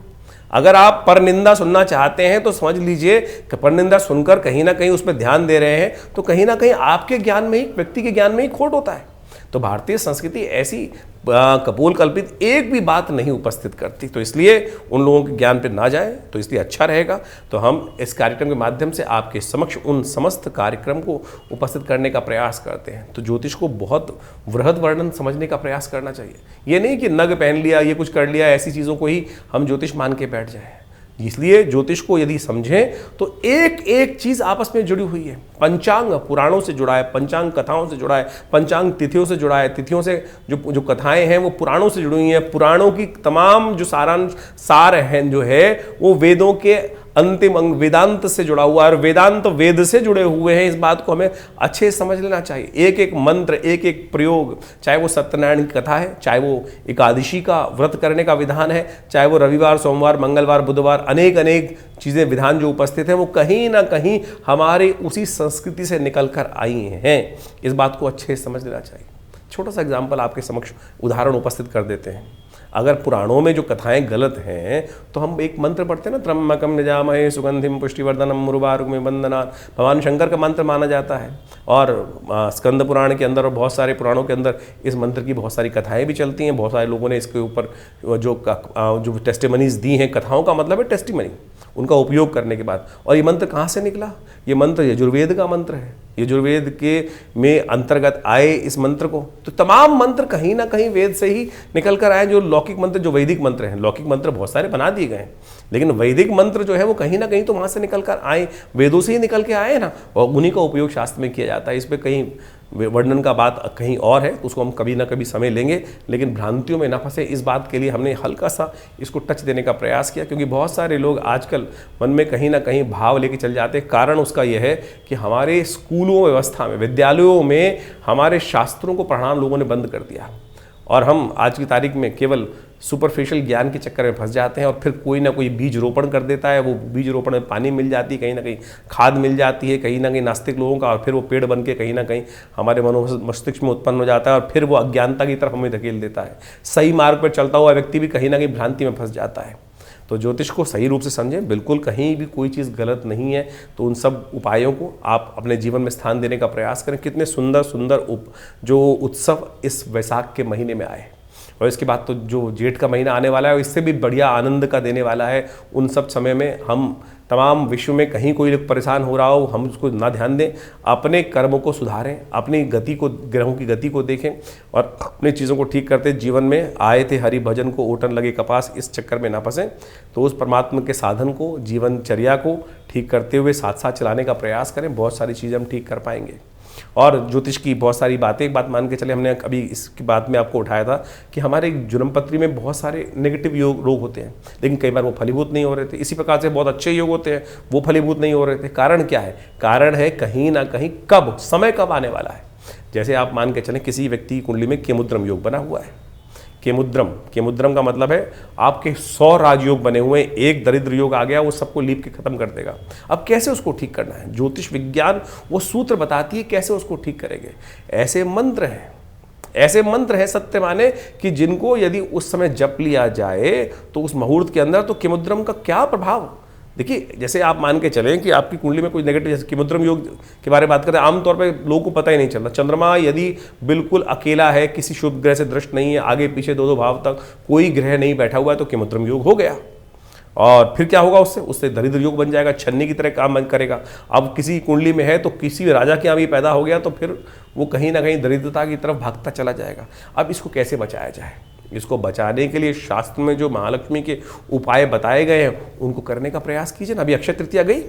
Speaker 1: अगर आप परनिंदा सुनना चाहते हैं तो समझ लीजिए कि परनिंदा सुनकर कहीं ना कहीं उस पर ध्यान दे रहे हैं तो कहीं ना कहीं आपके ज्ञान में ही, व्यक्ति के ज्ञान में ही खोट होता है। तो भारतीय संस्कृति ऐसी कपोल कल्पित एक भी बात नहीं उपस्थित करती। तो इसलिए उन लोगों के ज्ञान पे ना जाए तो इसलिए अच्छा रहेगा। तो हम इस कार्यक्रम के माध्यम से आपके समक्ष उन समस्त कार्यक्रम को उपस्थित करने का प्रयास करते हैं। तो ज्योतिष को बहुत वृहद वर्णन समझने का प्रयास करना चाहिए। ये नहीं कि नग पहन लिया, ये कुछ कर लिया, ऐसी चीज़ों को ही हम ज्योतिष मान के बैठ जाए। इसलिए ज्योतिष को यदि समझें तो एक एक चीज़ आपस में जुड़ी हुई है। पंचांग पुराणों से जुड़ा है, पंचांग कथाओं से जुड़ा है, पंचांग तिथियों से जुड़ा है, तिथियों से जो कथाएं हैं वो पुराणों से जुड़ी हुई हैं। पुराणों की तमाम जो सार हैं जो है वो वेदों के अंतिम अंग वेदांत से जुड़ा हुआ है और वेदांत वेद से जुड़े हुए हैं। इस बात को हमें अच्छे से समझ लेना चाहिए। एक एक मंत्र, एक एक प्रयोग, चाहे वो सत्यनारायण की कथा है, चाहे वो एकादशी का व्रत करने का विधान है, चाहे वो रविवार, सोमवार, मंगलवार, बुधवार, अनेक अनेक चीज़ें, विधान जो उपस्थित हैं वो कहीं ना कहीं हमारे उसी संस्कृति से निकल कर आई हैं। इस बात को अच्छे से समझ लेना चाहिए। छोटा सा एग्जाम्पल आपके समक्ष उदाहरण उपस्थित कर देते हैं। अगर पुराणों में जो कथाएं गलत हैं तो हम एक मंत्र पढ़ते हैं ना, त्र्यंबकम यजामहे सुगंधिम पुष्टिवर्धनम उर्वारुकमिव बन्धनात्, भगवान शंकर का मंत्र माना जाता है। और स्कंद पुराण के अंदर और बहुत सारे पुराणों के अंदर इस मंत्र की बहुत सारी कथाएं भी चलती हैं। बहुत सारे लोगों ने इसके ऊपर जो टेस्टिमनीज दी हैं, कथाओं का मतलब है टेस्टिमनी, उनका उपयोग करने के बाद। और ये मंत्र कहाँ से निकला? ये मंत्र यजुर्वेद का मंत्र है। यजुर्वेद के में अंतर्गत आए इस मंत्र को। तो तमाम मंत्र कहीं ना कहीं वेद से ही निकल कर आए। जो लौकिक मंत्र, जो वैदिक मंत्र हैं, लौकिक मंत्र बहुत सारे बना दिए गए हैं, लेकिन वैदिक मंत्र जो है वो कहीं ना कहीं तो वहाँ से निकल कर आए, वेदों से ही निकल के आए ना, और उन्हीं का उपयोग शास्त्र में किया जाता है। इस पर कहीं वर्णन का बात कहीं और है, तो उसको हम कभी ना कभी समय लेंगे, लेकिन भ्रांतियों में ना फंसे इस बात के लिए हमने हल्का सा इसको टच देने का प्रयास किया। क्योंकि बहुत सारे लोग आजकल मन में कहीं ना कहीं भाव लेके चल जाते हैं। कारण उसका यह है कि हमारे स्कूलों व्यवस्था में, विद्यालयों में हमारे शास्त्रों को पढ़ाना लोगों ने बंद कर दिया, और हम आज की तारीख में केवल सुपरफिशियल ज्ञान के चक्कर में फंस जाते हैं। और फिर कोई ना कोई बीज रोपण कर देता है, वो बीज रोपण में पानी मिल जाती है, कहीं ना कहीं खाद मिल जाती है, कहीं ना कहीं नास्तिक लोगों का, और फिर वो पेड़ बन के कहीं ना कहीं हमारे मस्तिष्क में उत्पन्न हो जाता है, और फिर वो अज्ञानता की तरफ हमें धकेल देता है। सही मार्ग पर चलता हुआ व्यक्ति भी कहीं ना कहीं भ्रांति में फंस जाता है। तो ज्योतिष को सही रूप से समझें, बिल्कुल कहीं भी कोई चीज़ गलत नहीं है। तो उन सब उपायों को आप अपने जीवन में स्थान देने का प्रयास करें। कितने सुंदर सुंदर जो उत्सव इस वैशाख के महीने में आए, और इसके बाद तो जो जेठ का महीना आने वाला है इससे भी बढ़िया आनंद का देने वाला है। उन सब समय में हम तमाम विश्व में कहीं कोई लोग परेशान हो रहा हो, हम उसको ना ध्यान दें, अपने कर्मों को सुधारें, अपनी गति को, ग्रहों की गति को देखें, और अपनी चीज़ों को ठीक करते जीवन में आए थे हरि भजन को ओटन लगे कपास, इस चक्कर में ना फंसें। तो उस परमात्मा के साधन को, जीवनचर्या को ठीक करते हुए साथ साथ चलाने का प्रयास करें। बहुत सारी चीज़ें हम ठीक कर पाएंगे। और ज्योतिष की बहुत सारी बातें, एक बात मान के चले, हमने अभी इसकी बात में आपको उठाया था कि हमारे जन्म पत्री में बहुत सारे नेगेटिव रोग होते हैं, लेकिन कई बार वो फलीभूत नहीं हो रहे थे। इसी प्रकार से बहुत अच्छे योग होते हैं, वो फलीभूत नहीं हो रहे थे। कारण क्या है? कारण है कहीं ना कहीं कब, समय कब आने वाला है। जैसे आप मान के चलें किसी व्यक्ति की कुंडली में केमुद्रम योग बना हुआ है। केमुद्रम का मतलब है आपके 100 राजयोग बने हुए, एक दरिद्र योग आ गया, वो सबको लीप के खत्म कर देगा। अब कैसे उसको ठीक करना है? ज्योतिष विज्ञान वो सूत्र बताती है कैसे उसको ठीक करेंगे। ऐसे मंत्र हैं सत्य माने कि जिनको यदि उस समय जप लिया जाए तो उस मुहूर्त के अंदर, तो केमुद्रम का क्या प्रभाव। देखिए, जैसे आप मान के चलें कि आपकी कुंडली में कोई नेगेटिव, जैसे केमुद्रम योग के बारे में बात करें, आमतौर पे लोगों को पता ही नहीं चलता। चंद्रमा यदि बिल्कुल अकेला है, किसी शुभ ग्रह से दृष्ट नहीं है, आगे पीछे 2-2 भाव तक कोई ग्रह नहीं बैठा हुआ है, तो केमुद्रम योग हो गया। और फिर क्या होगा? उससे दरिद्र योग बन जाएगा, छन्नी की तरह काम करेगा। अब किसी कुंडली में है तो किसी राजा के यहाँ भी पैदा हो गया, तो फिर वो कहीं ना कहीं दरिद्रता की तरफ भागता चला जाएगा। अब इसको कैसे बचाया जाए? इसको बचाने के लिए शास्त्र में जो महालक्ष्मी के उपाय बताए गए हैं उनको करने का प्रयास कीजिए ना। अभी अक्षय तृतीया गई,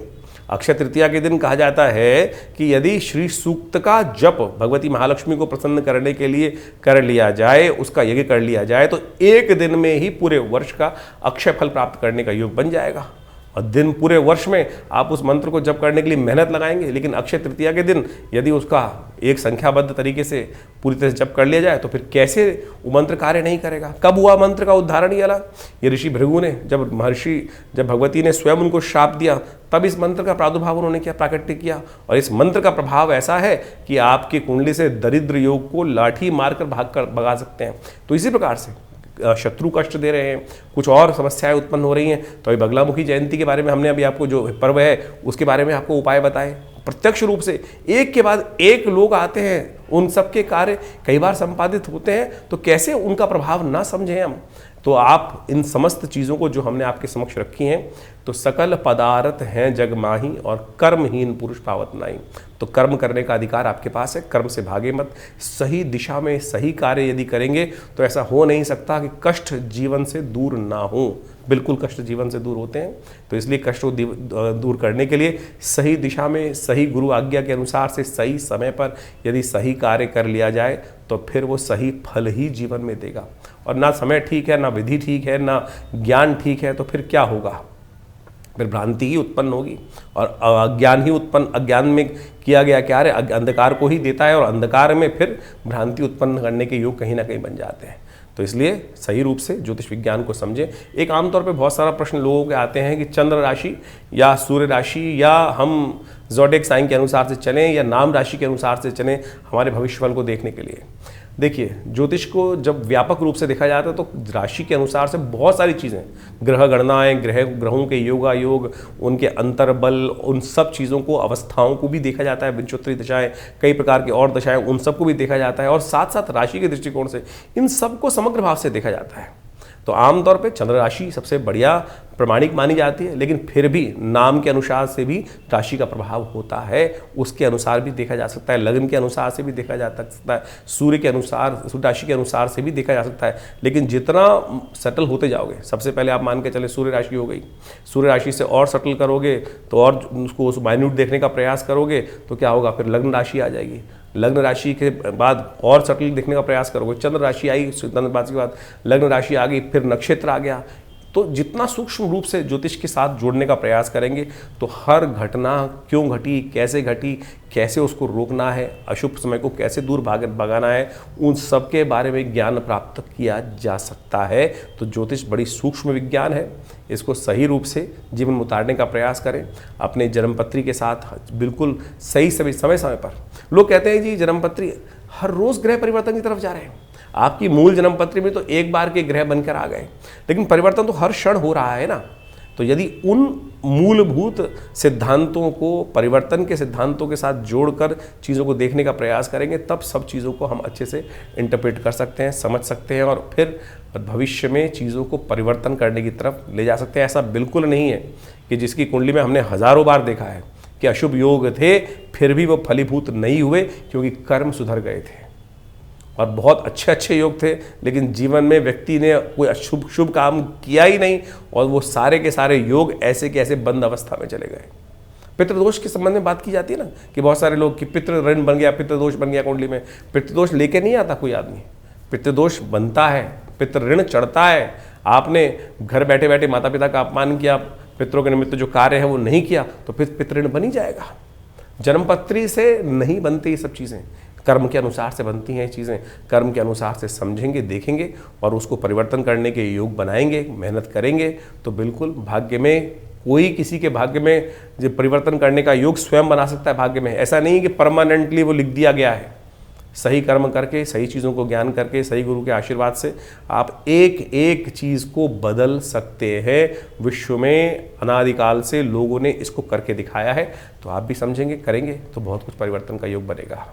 Speaker 1: अक्षय तृतीया के दिन कहा जाता है कि यदि श्री सूक्त का जप भगवती महालक्ष्मी को प्रसन्न करने के लिए कर लिया जाए, उसका यज्ञ कर लिया जाए, तो एक दिन में ही पूरे वर्ष का अक्षय फल प्राप्त करने का योग बन जाएगा। और दिन पूरे वर्ष में आप उस मंत्र को जप करने के लिए मेहनत लगाएंगे, लेकिन अक्षय तृतीया के दिन यदि उसका एक संख्याबद्ध तरीके से पूरी तरह से जप कर लिया जाए तो फिर कैसे वो मंत्र कार्य नहीं करेगा। कब हुआ मंत्र का उद्धारण ये वाला? ये ऋषि भृगु ने, जब भगवती ने स्वयं उनको श्राप दिया, तब इस मंत्र का प्रादुर्भाव उन्होंने किया, प्राकट्य किया। और इस मंत्र का प्रभाव ऐसा है कि आपकी कुंडली से दरिद्र योग को लाठी मारकर भगा सकते हैं। तो इसी प्रकार से शत्रु कष्ट दे रहे हैं, कुछ और समस्याएं उत्पन्न हो रही हैं, तो अभी बगलामुखी जयंती के बारे में हमने अभी आपको, जो पर्व है उसके बारे में आपको उपाय बताए। प्रत्यक्ष रूप से एक के बाद एक लोग आते हैं, उन सबके कार्य कई बार संपादित होते हैं, तो कैसे उनका प्रभाव ना समझें हम। तो आप इन समस्त चीज़ों को जो हमने आपके समक्ष रखी हैं, तो सकल पदार्थ हैं जग माही और कर्महीन पुरुष पावत नाई। तो कर्म करने का अधिकार आपके पास है, कर्म से भागे मत। सही दिशा में सही कार्य यदि करेंगे तो ऐसा हो नहीं सकता कि कष्ट जीवन से दूर ना हो। बिल्कुल कष्ट जीवन से दूर होते हैं। तो इसलिए कष्ट को दूर करने के लिए सही दिशा में, सही गुरु आज्ञा के अनुसार से, सही समय पर यदि सही कार्य कर लिया जाए तो फिर वो सही फल ही जीवन में देगा। और ना समय ठीक है, ना विधि ठीक है, ना ज्ञान ठीक है, तो फिर क्या होगा? फिर भ्रांति ही उत्पन्न होगी और अज्ञान ही उत्पन्न, अज्ञान में किया गया कार्य अंधकार को ही देता है और अंधकार में फिर भ्रांति उत्पन्न करने के योग कहीं ना कहीं बन जाते हैं। तो इसलिए सही रूप से ज्योतिष विज्ञान को समझें। एक आमतौर पे बहुत सारा प्रश्न लोगों के आते हैं कि चंद्र राशि या सूर्य राशि या हम ज़ोडिएक साइन के अनुसार से चलें या नाम राशि के अनुसार से चलें हमारे भविष्यफल को देखने के लिए। देखिए, ज्योतिष को जब व्यापक रूप से देखा जाता है तो राशि के अनुसार से बहुत सारी चीज़ें, ग्रह गणनाएं, ग्रहों के योगायोग, उनके अंतर्बल, उन सब चीज़ों को, अवस्थाओं को भी देखा जाता है, विंशोत्तरी दशाएं, कई प्रकार की और दशाएं, उन सबको भी देखा जाता है और साथ साथ राशि के दृष्टिकोण से इन सबको समग्र भाव से देखा जाता है। तो आमतौर पे चंद्र राशि सबसे बढ़िया प्रमाणिक मानी जाती है, लेकिन फिर भी नाम के अनुसार से भी राशि का प्रभाव होता है, उसके अनुसार भी देखा जा सकता है, लग्न के अनुसार से भी देखा जा सकता है, सूर्य के अनुसार, राशि के अनुसार से भी देखा जा सकता है। लेकिन जितना सटल होते जाओगे, सबसे पहले आप मान के चले सूर्य राशि हो गई, सूर्य राशि से और सटल करोगे तो और उसको माइन्यूट देखने का प्रयास करोगे तो क्या होगा, फिर लग्न राशि आ जाएगी, लग्न राशि के बाद और सटल देखने का प्रयास करोगे, चंद्र राशि आई, चंद्र राशि के बाद लग्न राशि आ गई, फिर नक्षत्र आ गया। तो जितना सूक्ष्म रूप से ज्योतिष के साथ जोड़ने का प्रयास करेंगे तो हर घटना क्यों घटी, कैसे उसको रोकना है, अशुभ समय को कैसे दूर भगाना है, उन सब के बारे में ज्ञान प्राप्त किया जा सकता है। तो ज्योतिष बड़ी सूक्ष्म विज्ञान है, इसको सही रूप से जीवन में उतारने का प्रयास करें अपने जन्मपत्री के साथ बिल्कुल सही समय पर। लोग कहते हैं जी जन्मपत्री हर रोज़ ग्रह परिवर्तन की तरफ जा रहे हैं। आपकी मूल जन्मपत्री में तो एक बार के ग्रह बनकर आ गए, लेकिन परिवर्तन तो हर क्षण हो रहा है ना। तो यदि उन मूलभूत सिद्धांतों को परिवर्तन के सिद्धांतों के साथ जोड़कर चीज़ों को देखने का प्रयास करेंगे, तब सब चीज़ों को हम अच्छे से इंटरप्रेट कर सकते हैं, समझ सकते हैं और फिर भविष्य में चीज़ों को परिवर्तन करने की तरफ ले जा सकते हैं। ऐसा बिल्कुल नहीं है कि जिसकी कुंडली में हमने हज़ारों बार देखा है कि अशुभ योग थे फिर भी वो फलीभूत नहीं हुए क्योंकि कर्म सुधर गए थे, और बहुत अच्छे योग थे लेकिन जीवन में व्यक्ति ने कोई शुभ काम किया ही नहीं और वो सारे के सारे योग ऐसे के ऐसे बंद अवस्था में चले गए। पितृदोष के संबंध में बात की जाती है ना कि बहुत सारे लोग कि पितृ ऋण बन गया, पितृदोष बन गया कुंडली में। पितृदोष लेके नहीं आता कोई आदमी, पितृदोष बनता है, पितृ ऋण चढ़ता है। आपने घर बैठे बैठे माता पिता का अपमान किया, पितरों के निमित्त जो कार्य है वो नहीं किया, तो फिर पितृ ऋण बन ही जाएगा। जन्मपत्री से नहीं बनती ये सब चीज़ें, कर्म के अनुसार से बनती हैं चीज़ें। कर्म के अनुसार से समझेंगे, देखेंगे और उसको परिवर्तन करने के योग बनाएंगे, मेहनत करेंगे तो बिल्कुल भाग्य में, कोई किसी के भाग्य में जो परिवर्तन करने का योग स्वयं बना सकता है भाग्य में। ऐसा नहीं कि परमानेंटली वो लिख दिया गया है। सही कर्म करके, सही चीज़ों को ज्ञान करके, सही गुरु के आशीर्वाद से आप एक एक चीज़ को बदल सकते हैं। विश्व में अनादिकाल से लोगों ने इसको करके दिखाया है, तो आप भी समझेंगे, करेंगे तो बहुत कुछ परिवर्तन का योग बनेगा।